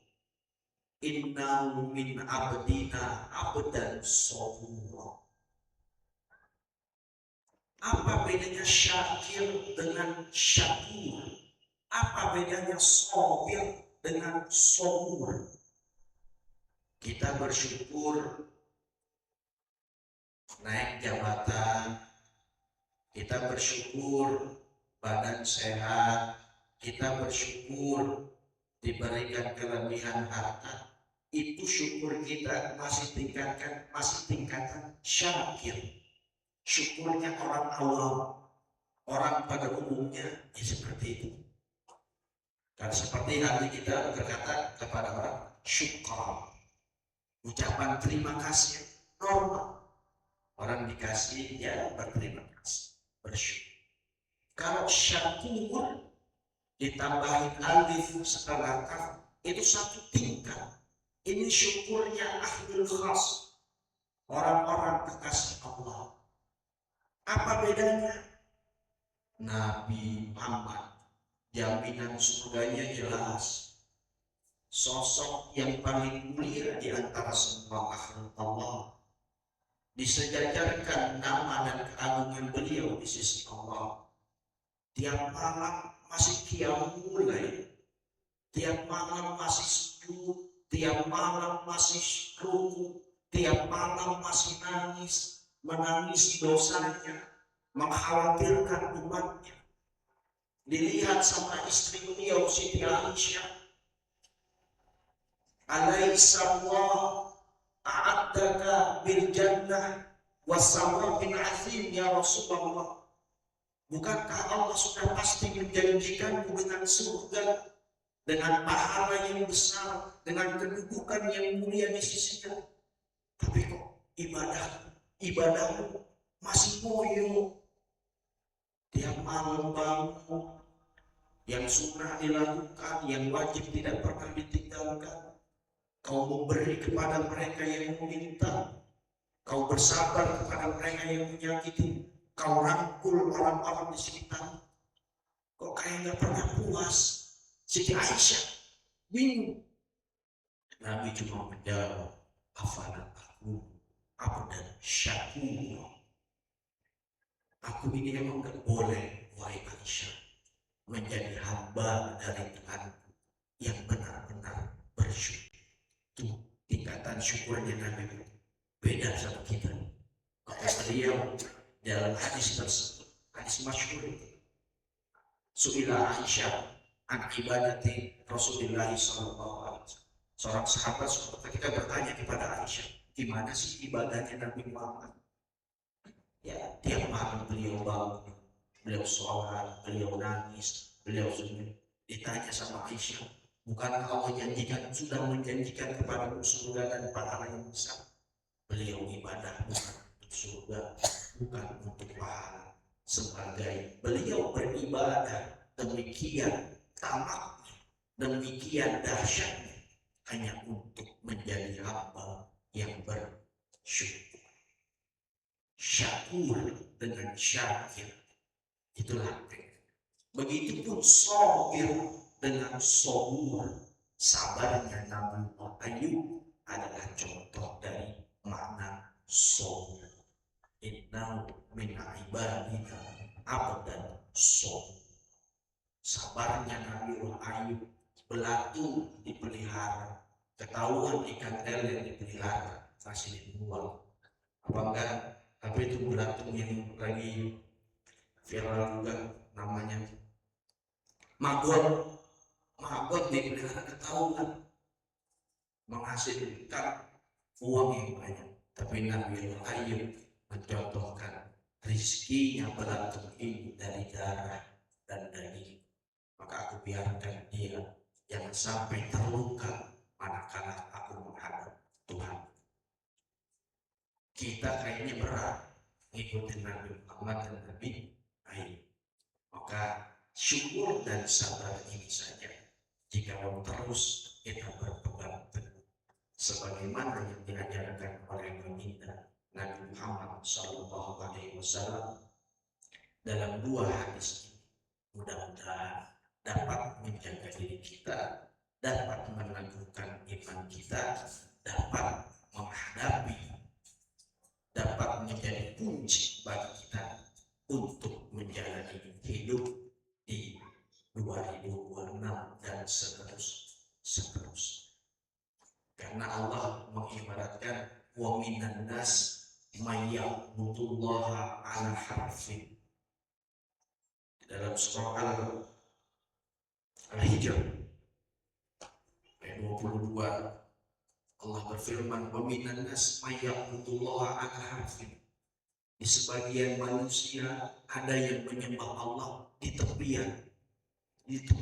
innahu min abdina abdan sabura. Apa bedanya syakir dengan syakur? Apa bedanya sabir dengan sabur? Kita bersyukur naik jabatan, kita bersyukur badan sehat, kita bersyukur diberikan kelebihan harta. Itu syukur kita masih tingkatan syakir. Syukurnya orang awam, orang pada umumnya ya seperti itu. Karena seperti hati kita berkata kepada orang syukur, ucapan terima kasih normal. Orang dikasih ya berterima kasih, bersyukur. Kalau syakur ditambahin alif setelah kaf itu satu tingkat. Ini syukurnya ahlul khas, orang-orang kekasih Allah. Apa bedanya? Nabi Muhammad jaminan surganya jelas, sosok yang paling mulia di antara semua makhluk Allah, disejajarkan nama dan keagungan beliau di sisi Allah. Tiap malam masih qiyamul lail, tiap malam masih sujud, tiap malam masih ruku, tiap malam masih nangis, menangis dosanya, mengkhawatirkan umatnya. Dilihat sama istri beliau Siti Aisyah, alaisa Allah a'addaka bil jannah wasawabin azim ya Rasulullah. Bukankah Allah sudah pasti menjanjikanku dengan surga, dengan pahala yang besar, dengan kedudukan yang mulia di sisinya? Tapi kok ibadahmu masih ngoyo. Tiap malam bangun, yang sunnah dilakukan, yang wajib tidak pernah ditinggalkan. Kau memberi kepada mereka yang meminta, kau bersabar kepada mereka yang menyakiti, kau rangkul orang-orang di sekitar. Kok kayak nggak pernah puas? Siti Aisyah bingung. Nabi cuma menjawab, afalan aku abdan syakur. Aku ini memang gak boleh, wahai Aisyah, menjadi hamba dari Tuhan yang benar-benar bersyukur. Tuh, tingkatan syukurnya Nabi beda sama kita. Kata beliau dalam hadis tersebut, hadis masyhur, Su'ila Aisyah an ibadati Rasulullah sallallahu alaihi wasallam. Seorang sahabat ketika bertanya kepada Aisyah, gimana sih ibadahnya Nabi Muhammad? Ya, tiap malam beliau bangun, beliau sholat, beliau nangis, beliau senyum. Ditanya sama Aisyah, bukan Allah sudah menjanjikan kepada surga dan pahala yang besar? Beliau ibadah bukan untuk surga, bukan untuk pahala, sebagai beliau beribadah demikian tamak, demikian dahsyatnya, hanya untuk menjadi hamba yang bersyukur. Syakur dengan syakir, itulah. Begitupun sabir dengan sabur, sabarnya Nabi Ayub adalah contoh dari makna sabur. Innahu min ibadina abdan sabur. Sabarnya Nabi Ayub, belatung dipelihara, ketahuan ikan lele dipelihara, kasih dibuang. Apa enggak? Tapi itu belatung yang lagi viral juga, namanya maggot. Maggot dipelihara, ketahuan menghasilkan uang yang banyak. Tapi Nabi Ayub mencontohkan rizkinya belatung ini dari darah dan daging. Maka aku biarkan dia jangan sampai terluka manakala aku menghadap Tuhan. Kita kayaknya berat ngikutin Nabi Muhammad dan Nabi Ayub. Maka syukur dan sabar ini saja, jika terus kita berpegang teguh sebagaimana yang diajarkan oleh baginda Nabi Muhammad SAW dalam dua hadis ini. Mudah-mudahan dapat menjaga diri kita, dapat meneguhkan iman kita, dapat menghadapi, dapat menjadi kunci bagi kita untuk menjalani hidup di 2026 dan seterusnya. Karena Allah mengibaratkan wa minan nas may ya'budullaha ala harfin. Dalam surah Al-Hijr ayat 22, Allah berfirman, wa minan nas may ya'budullaha ala harfin. Di sebagian manusia ada yang menyembah Allah di tepian. Itu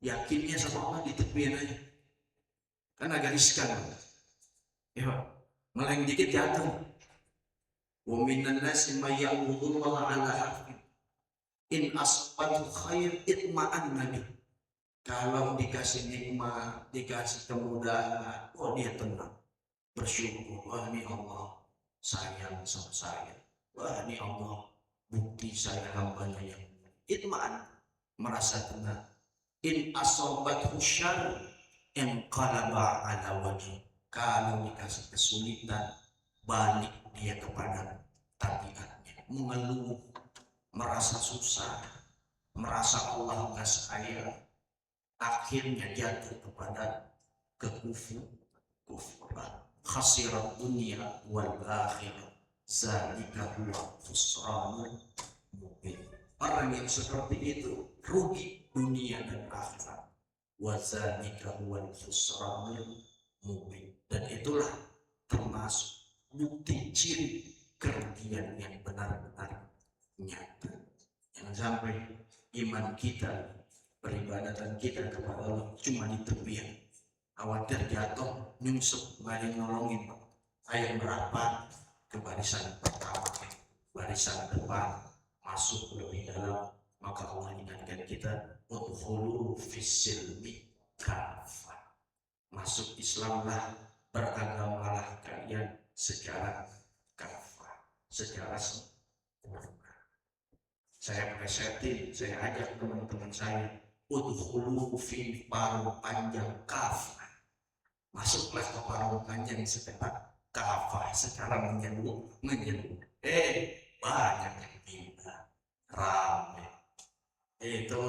yakinnya sama Allah di tepian aja, kan agak riskan ya, meleng dikit jatuh. Wa minan nasi may ya'budullaha ala harfin in asbatu khair itma'an nabi. Kalau dikasih nikmat, dikasih kemudahan, oh dia tenang, bersyukur. Wah, ini Allah sayang sama saya. Wah, ini Allah bukti saya hambanya yang itma'an, merasa tenang. In asobat syarr yang qalaba ala wajhi. Kalau dikasih kesulitan, balik dia kepada tabiatnya, mengeluh, merasa susah, merasa Allah nggak sayang, akhirnya jatuh kepada kekufuran. Khasirat dunia wal akhirah, zalika huwa khusranul mubin. Orang yang seperti itu rugi dunia dan akhirat. Wa zalika huwa khusranul mubin. Dan itulah termasuk bukti ciri kerugian yang benar-benar nyata. Jangan sampai iman kita, peribadatan kita kepada Allah cuma di tepian. Khawatir jatuh, nyungsep, nggak ada yang nolongin. Ayo merapat ke barisan pertama, barisan depan, masuk lebih dalam. Maka Allah ingatkan kita, udkhulu fis-silmi kafah. Masuk Islamlah, beragamalah kalian secara kafah, secara sempurna. Saya presetin, saya ajak teman-teman saya, udkhulu fi paruh panjang kafah. Masuklah ke paruh panjang setelah kafah secara menyeluruh. Banyak yang minta, rame. Itu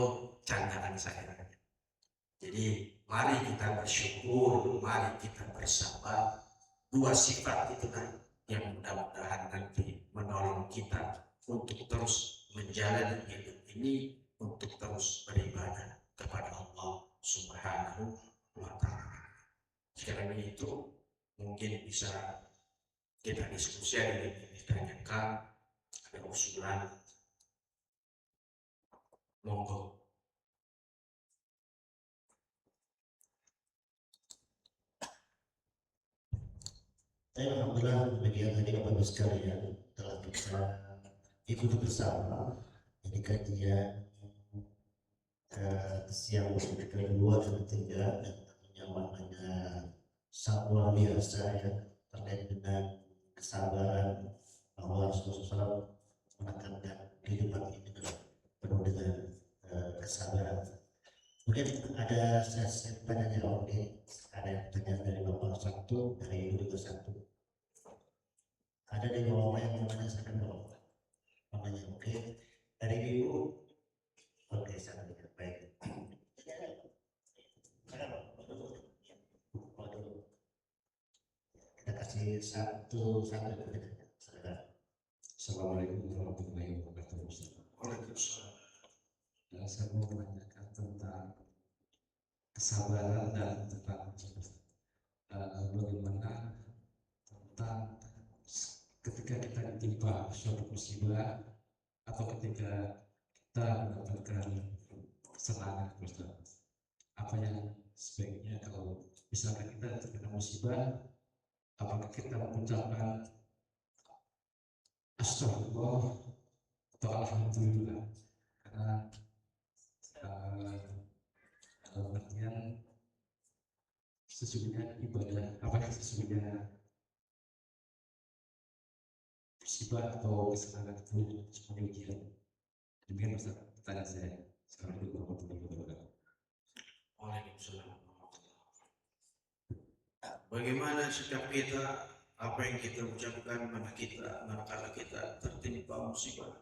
candaan saya. Jadi mari kita bersyukur, mari kita bersabar. Dua sifat itu kan yang mudah-mudahan nanti menolong kita untuk terus menjalani hidup ini, untuk terus beribadah kepada Allah Subhanahu wa Ta'ala. Sekarang itu mungkin bisa kita diskusi, ada yang ditanyakan, ada usulan, monggo. Alhamdulillah, demikian tadi Bapak Ibu sekalian telah kita ikuti bersama jadi kajian siang kedua dan ketiga, dan tentunya maknanya sangat luar biasa ya, terkait dengan kesabaran bahwa Rasulullah SAW menekankan kehidupan ini penuh dengan kesabaran. Mungkin ada sesi tanya jawab, ada yang tanya dari Bapak satu, dari Ibu juga satu. Ada di bawah yang mau nanya, saya bawah namanya. Oke, dari Ibu. Oke, saya baik. Kita kasih satu. Assalamualaikum warahmatullahi wabarakatuh. Waalaikumsalam. Saya mau menanyakan tentang kesabaran dan tentang bagaimana tentang ketika kita ditimpa suatu musibah atau ketika kita mendapatkan kesenangan, Ustaz. Apa yang sebaiknya kalau misalkan kita terkena musibah, apakah kita mengucapkan astagfirullah atau alhamdulillah? Karena dalam artian sesungguhnya ibadah, apakah sesungguhnya musibah atau kesenangan itu semuanya ujian? Demikian Ustaz pertanyaan saya. Assalamualaikum warahmatullahi wabarakatuh. Waalaikumsalam. Bagaimana sikap kita, apa yang kita ucapkan manakala kita tertimpa musibah?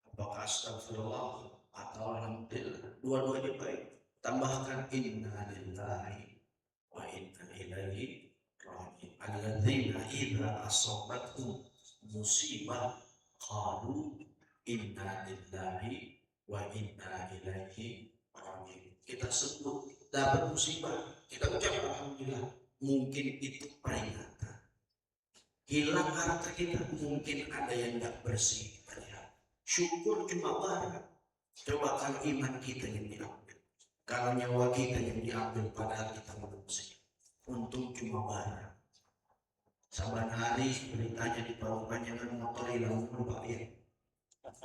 Apakah astagfirullah atau alhamdulillah? Dua-duanya baik. Tambahkan inna lillahi wa inna ilaihi raji'un. Alladzina idza asabathum musibah qalu inna lillahi wa inna ilaihi raji'un. Kita sebut dapat musibah, kita ucap alhamdulillah. Mungkin itu peringatan. Hilang harta kita, mungkin ada yang tidak bersih. Syukur cuma barang. Coba kalau iman kita yang diambil, kalau nyawa kita yang diambil, padahal kita manusia. Untung cuma barang. Saban hari beritanya di bawah panjangan motor hilang mulu Pak ya.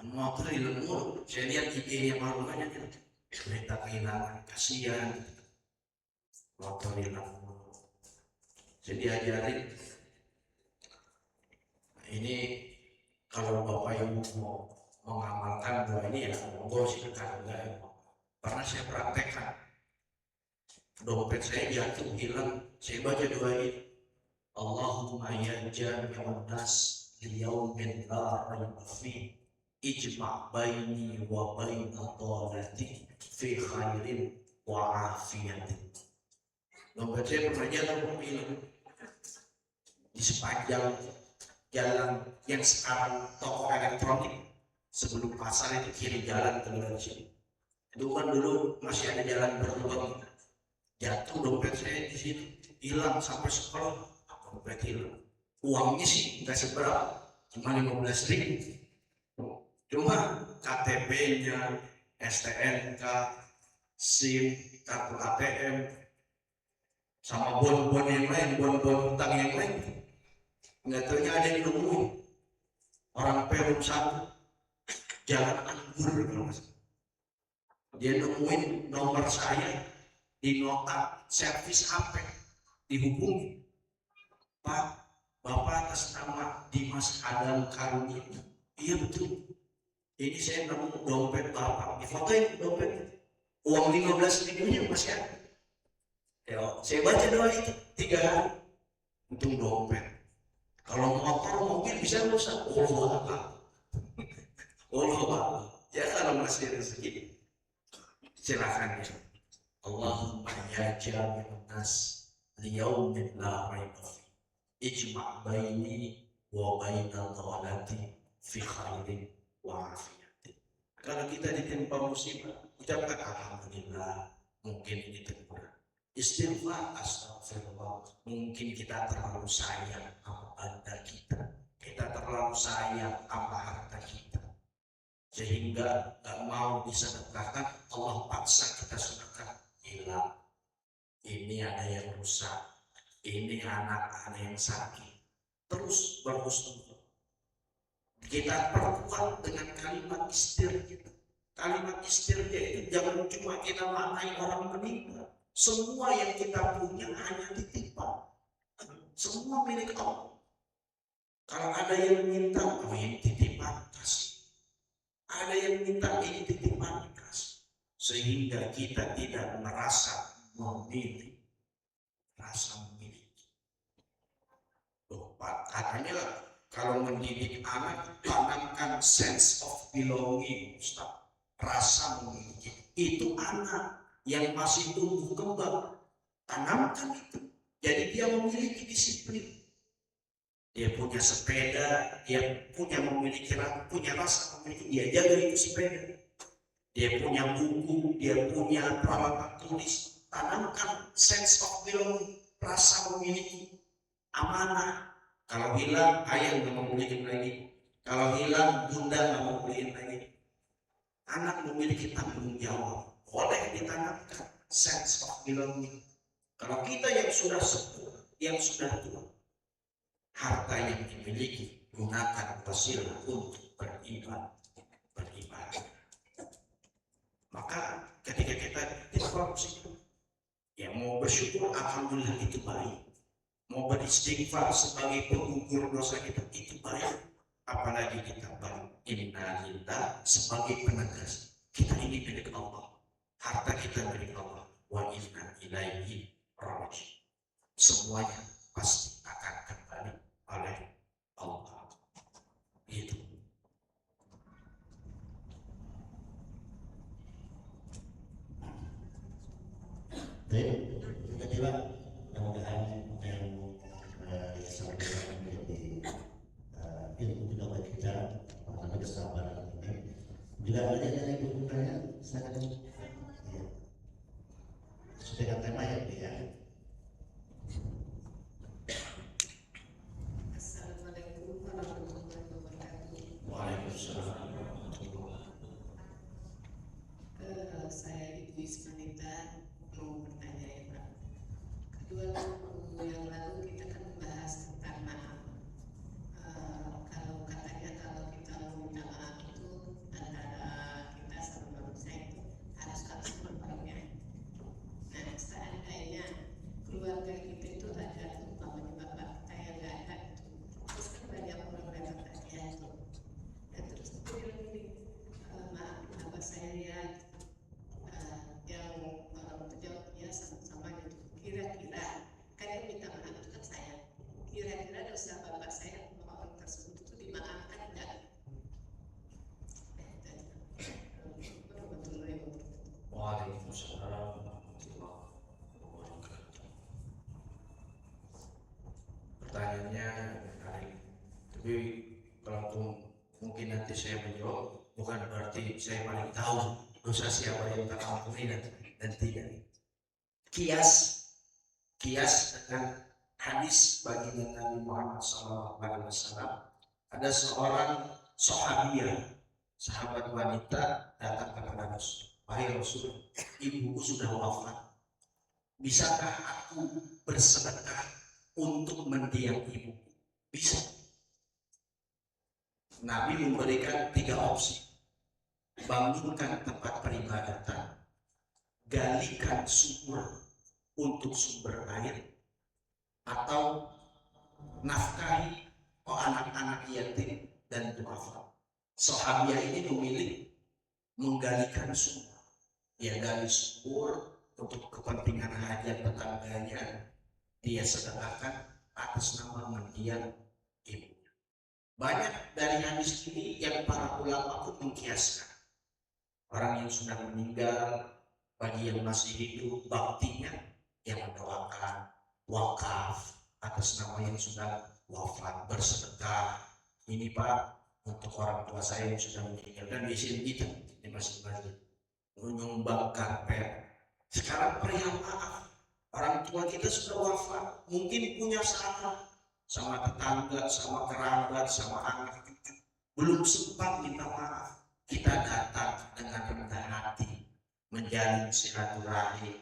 Motor hilang mulu. Saya lihat IG-nya malu banyak itu. Berita kehilangan, kasihan. Motor hilang mulu. Jadi ajarin. Nah, ini kalau Bapak Ibu mau mengamalkan doa ini ya monggo silakan. Pernah saya praktekkan, dompet saya jatuh hilang, saya baca doa ini, Allahumma ya jami'an nas liyaumin la raiba fi ijma' baini wa baina dhalati fi khairin wa afiyatin. Dompet saya pernah jatuh hilang di sepanjang jalan yang sekarang toko elektronik. Sebelum pasar itu kiri jalan ke luar sini. Itu kan dulu masih ada jalan berlubang. Jatuh dompet saya di situ, hilang sampai sekolah. Dompet hilang. Uangnya sih nggak seberapa, cuma 15.000. Cuma KTP-nya, STNK, SIM, kartu ATM, sama bon-bon yang lain, bon-bon utang yang lain. Nggak tahunya ada yang nemuin. Orang Perum satu. Jalan Anggur, dia nemuin nomor saya di nota servis HP, dihubungi, Pak, Bapak atas nama Dimas Adam Karunia. Iya betul, ini saya nemu dompet Bapak, difotoin dompet, uang 15.000-nya masih ada. Yo, saya baca doa itu 3 hari, untung dompet. Kalau motor mobil bisa rusak. Allah Allah. Ya kalau masih rezeki silakan ya. Allahumma ya jami'un nas liyaumin la raiba fi ijma' baini wa bainal dhalati fi khairin wa afiyatin. Kalau kita ditimpa musibah, ucapkan alhamdulillah. Mungkin ini teguran. Istighfar, astagfirullah. Mungkin kita terlalu sayang sama benda kita. Kita terlalu sayang sama harta kita. Sehingga gak mau disedekahkan, Allah paksa kita sedekah. Hilang. Ini ada yang rusak. Ini anak ada yang sakit. Terus berhusnuzon. Kita perkuat dengan kalimat istighfar. Kalimat istighfar itu jangan cuma kita maknai orang meninggal. Semua yang kita punya hanya titipan. Semua milik Allah. Kalau ada yang minta, oh ini titipan kasih. Ada yang minta ini titipan kasih. Sehingga kita tidak merasa memilih, rasa memiliki. Loh, katanya kalau mendidik anak, tanamkan sense of belonging, Ustaz. Rasa memiliki. Itu anak yang masih tumbuh kembang. Tanamkan itu. Jadi dia memiliki disiplin. Dia punya sepeda, dia memiliki rasa memiliki, dia jaga itu sepeda. Dia punya buku, dia punya peralatan tulis. Tanamkan sense of belonging, rasa memiliki, amanah. Kalau hilang, ayah nggak mau beliin lagi. Kalau hilang, bunda nggak mau beliin lagi. Anak memiliki tanggung jawab, boleh ditanamkan sense of belonging. Kalau kita yang sudah sepuh, yang sudah tua, harta yang dimiliki gunakan wasilah untuk beribadah. Maka ketika kita bersyukur, ya mau bersyukur alhamdulillah itu baik. Mau beristighfar sebagai pengukur dosa kita itu baik. Apalagi kita innalillah sebagai penegas kita ini milik Allah. Harta kita milik Allah. Wa inna ilaihi raji'un. Semuanya pasti akan kembali oleh Allah. Itu. Baik, kita coba mudah-mudahan yang disampaikan menjadi ilmu juga bagi kita mengenai kesabaran ini. Juga ada yang ingin bertanya, saya ya. Sesuai dengan tema ya, Bu ya. Assalamualaikum warahmatullahi wabarakatuh. Waalaikumsalam. Saya Ibu Ismanita mau bertanya ya Pak. Kedua minggu yang lalu kita kan membahas tentang maaf. Kalau katanya kalau kita mau minta maaf itu antara kita sama manusia itu harus langsung orangnya. Nah seandainya keluarga kita itu ada umpamanya bapak kita yang nggak ada itu, terus kan banyak orang datang tanya itu, dan terus itu bilang ini, maaf bapak saya lihat yang orang itu jawabnya sama-sama gitu. Kira-kira kan yang minta maaf itu kan saya. Kira-kira dosa bapak saya sama orang tersebut itu dimaafkan enggak? Warahmatullahi wabarakatuh. Waalaikumsalam warahmatullahi wabarakatuh. Pertanyaannya menarik. Tapi kalau mungkin nanti saya menjawab, bukan berarti saya paling tahu dosa siapa yang tak ampuni dan tidak. Kias dengan hadis baginda Nabi Muhammad SAW. Ada seorang sahabiah, sahabat wanita datang kepada Rasul. Wahai Rasul, ibuku sudah wafat. Bisakah aku bersedekah untuk mendiang ibuku? Bisa. Nabi memberikan 3 opsi. Bangunkan tempat peribadatan, galikan sumur untuk sumber air, atau nafkahi anak-anak yatim dan duafa. Sahabiah ini memilih menggalikan sumur. Dia gali sumur untuk kepentingan hajat tetangganya, dia sedekahkan, atas nama mendiang ibunya. Banyak dari hadis ini yang para ulama pun mengkiaskan. Orang yang sudah meninggal, bagi yang masih hidup, baktinya yang mendoakan, wakaf atas nama yang sudah wafat, bersedekah. Ini Pak, untuk orang tua saya yang sudah meninggal, dan di sini kita di masjid-masjid menyumbang karpet. Sekarang perihal maaf, orang tua kita sudah wafat, mungkin punya salah sama tetangga, sama kerabat, sama anak cucu, belum sempat minta maaf. Kita datang dengan rendah hati, menjalin silaturahim,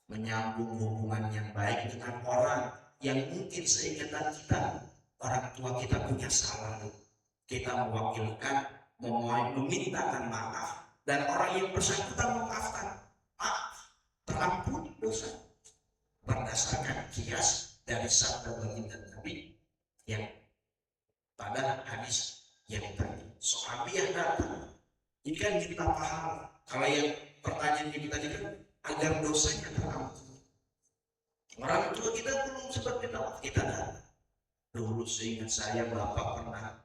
menyambung hubungan yang baik dengan orang yang mungkin seingatan kita, orang tua kita punya salah. Kita mewakilkan, memintakan maaf, dan orang yang bersangkutan memaafkan. Maaf, terampuni dosa. Berdasarkan kias dari sabda baginda Nabi yang pada hadis yang tadi. Sahabiah datang, ini kan kita paham. Kalau yang pertanyaan kita kan agar dosanya terampuni. Orang tua kita belum sempat minta maaf, kita datang. Dulu seingat saya bapak pernah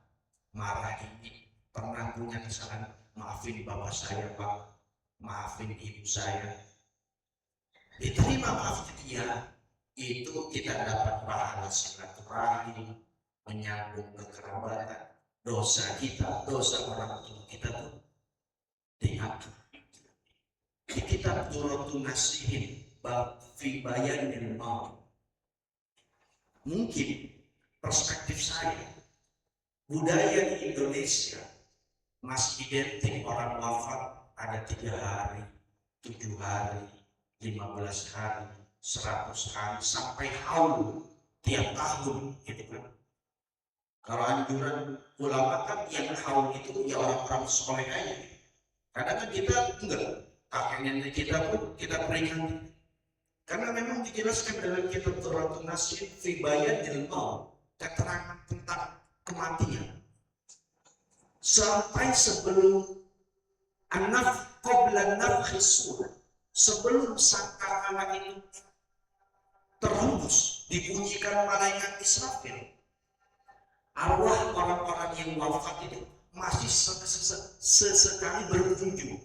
marah ini, pernah punya kesalahan, maafin bapak saya Pak, maafin ibu saya. Diterima maaf dia, itu kita dapat pahala silaturahim, menyambung kekerabatan. Dosa kita, dosa orang tua kita tuh dihapus. Di kitab Turatun Nasihin bab fi bayanil maut. Mungkin perspektif saya, budaya di Indonesia masih identik orang wafat ada 3 hari, 7 hari, 15 hari, 100 hari, sampai haul tiap tahun gitu kan. Kalau anjuran ulama kan yang haul itu ya orang-orang soleh aja. Kadang kan kita enggak, kakek nenek kita pun kita peringati. Karena memang dijelaskan dalam kitab Turatun Nasihin fi bayanil maut, keterangan tentang kematian. Sampai sebelum anaf qabla nafkhis sur, sebelum sangkakala itu terhembus, dibunyikan malaikat Israfil, arwah orang-orang yang wafat itu masih sesekali berkunjung,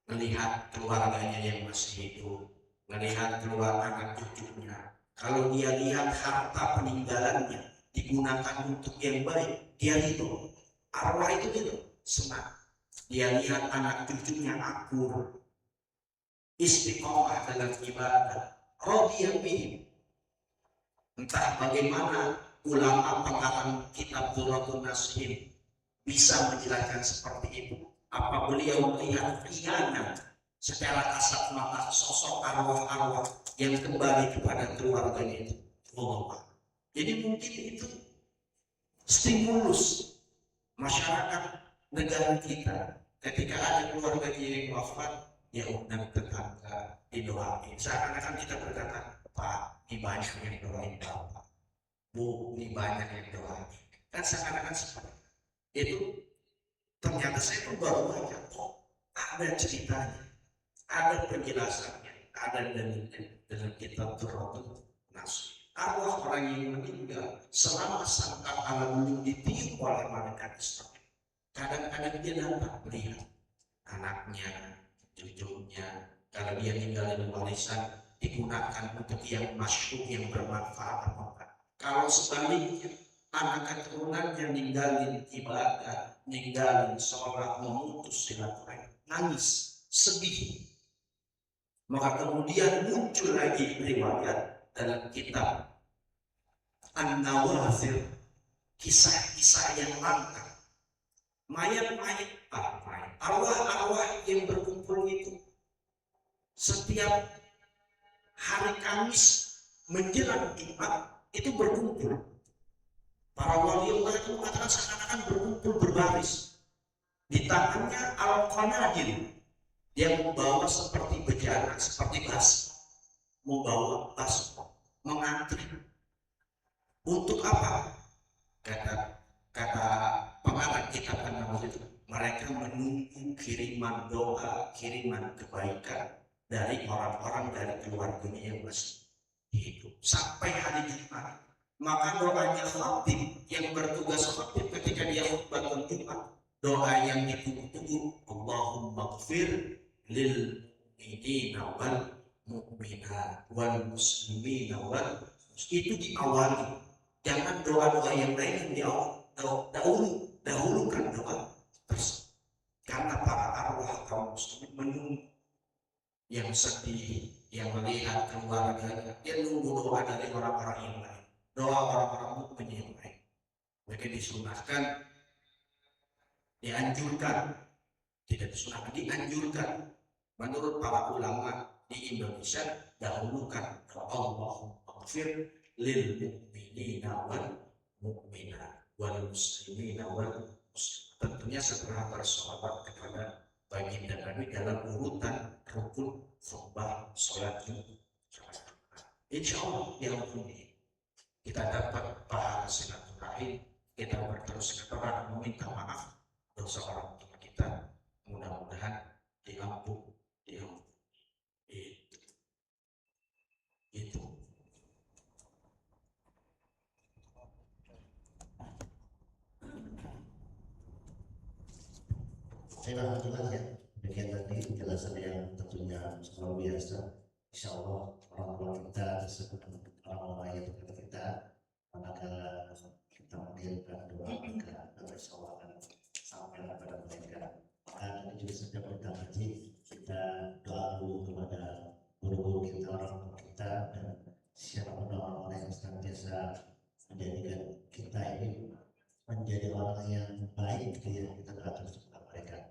melihat keluarganya yang masih hidup, melihat keluar anak cucunya. Kalau dia lihat harta peninggalannya digunakan untuk yang baik, dia hidup. Arwah itu gitu, senang. Dia lihat anak cucunya akur, istiqomah dalam ibadah, radiyallahu bihim. Entah bagaimana ulama pengarang kitab Turatun Nasihin bisa menjelaskan seperti itu. Apa beliau melihat khianat secara kasat mata sosok arwah-arwah yang kembali kepada keluarganya itu. Allah. Jadi mungkin itu stimulus masyarakat negara kita ketika ada keluarganya yang wafat, ya undang tetangga didoain. Seakan-akan kita berkata, Pak, ini banyak yang doain Bapak, Bu, ini banyak yang doain. Kan seakan-akan seperti itu. Ternyata saya pun baru baca, kok ada ceritanya, ada penjelasannya, ada dalam kitab Turatun Nasihin. Arwah orang yang meninggal selama sangkakala belum ditiup oleh malaikat Israfil, kadang-kadang dia dapat melihat anaknya, cucunya. Kalau dia ninggalin warisan digunakan untuk yang masyhur, yang bermanfaat apa. Kalau sebaliknya anak keturunannya ninggalin ibadah, ninggalin sholat, memutus silaturahim, nangis, sedih. Maka kemudian muncul lagi riwayat dalam kitab An-Nawazir, kisah-kisah yang langka. Mayat-mayat, arwah-arwah yang berkumpul itu setiap hari Kamis menjelang Jumat itu berkumpul. Para waliullah itu mengatakan seakan-akan berkumpul berbaris. Di tangannya al-qanadil, dia membawa seperti bejana, seperti basma, membawa basma, mengantri. Untuk apa? Kata pengarang kitab An-Nawazir itu, mereka menunggu kiriman doa, kiriman kebaikan dari orang-orang dari keluarganya yang masih hidup sampai hari Jumat. Maka doanya khatib yang bertugas khatib ketika dia khutbah Jumat, doa yang ditunggu-tunggu, Allahumma ighfir lil mu'minina wal mu'minat wal muslimina wal, itu diawali. Jangan doa-doa yang lain yang dahulukan doa terus, karena para arwah kaum muslimin menunggu, yang sedih, yang melihat keluarganya, dia nunggu doa dari orang-orang yang lain, doa orang-orang mukmin yang lain. Maka disunahkan, dianjurkan, tidak disunahkan, dianjurkan menurut para ulama di Indonesia, dahulukan doa Allahumma ighfir lil mu'minina wal mu'minat wal muslimina wal muslimin. Tentunya setelah bersolawat kepada baginda Nabi dalam urutan rukun khutbah sholat Jumat. Insya Allah diampuni, kita dapat pahala silaturahim, kita berterus silaturahim, meminta maaf dosa orang tua kita, mudah-mudahan diampuni. Itu. Saya alhamdulillah ya, demikian tadi penjelasan yang tentunya luar biasa. Insya Allah orang tua kita disebut orang-orang yang dekat kita, manakala kita mengirimkan doa maka insya Allah akan sampai kepada mereka. Maka tadi juga setiap kita ngaji, kita doa dulu kepada guru-guru kita, orang tua kita, dan siapapun orang-orang yang senantiasa menjadikan kita ini menjadi orang yang baik, kita doakan kepada mereka.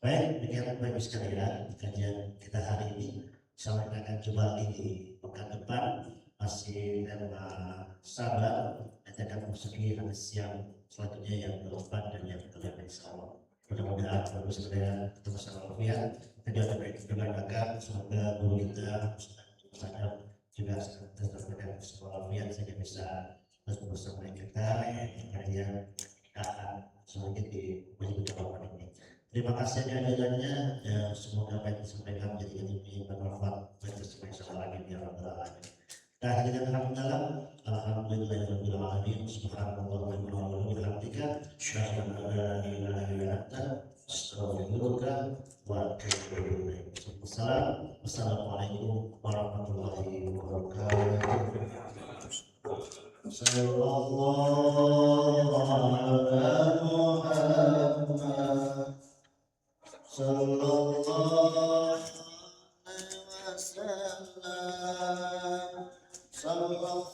Baik, demikian Bapak Ibu sekalian, kajian kita hari ini. Insyaallah kita akan coba lagi di pekan depan, masih tema sabar, dan akan memasuki hadis yang selanjutnya yang keempat dan yang kelima insyaallah. Mudah-mudahan Bapak Ibu sekalian tetap semangat. Kita doakan semoga guru kita Ustaz juga tetap berada semangat sehingga bisa terus bersama kita yang akan sedikit di jawaban ini. Terima kasih adanya, ya, semoga apa yang disampaikan menjadi ilmu bermanfaat bagi semua yang ya rabbal alamin. Kita akhirnya alhamdulillahirabbil alamin, subhanallah wa bihamdika, asyhadu an la ilaha illa anta, astaghfiruka wa atubu ilaik. Wassalamualaikum warahmatullahi wabarakatuh. Sallallahu alaihi Muhammad. Sallallahu alaihi wasallam. Sallallahu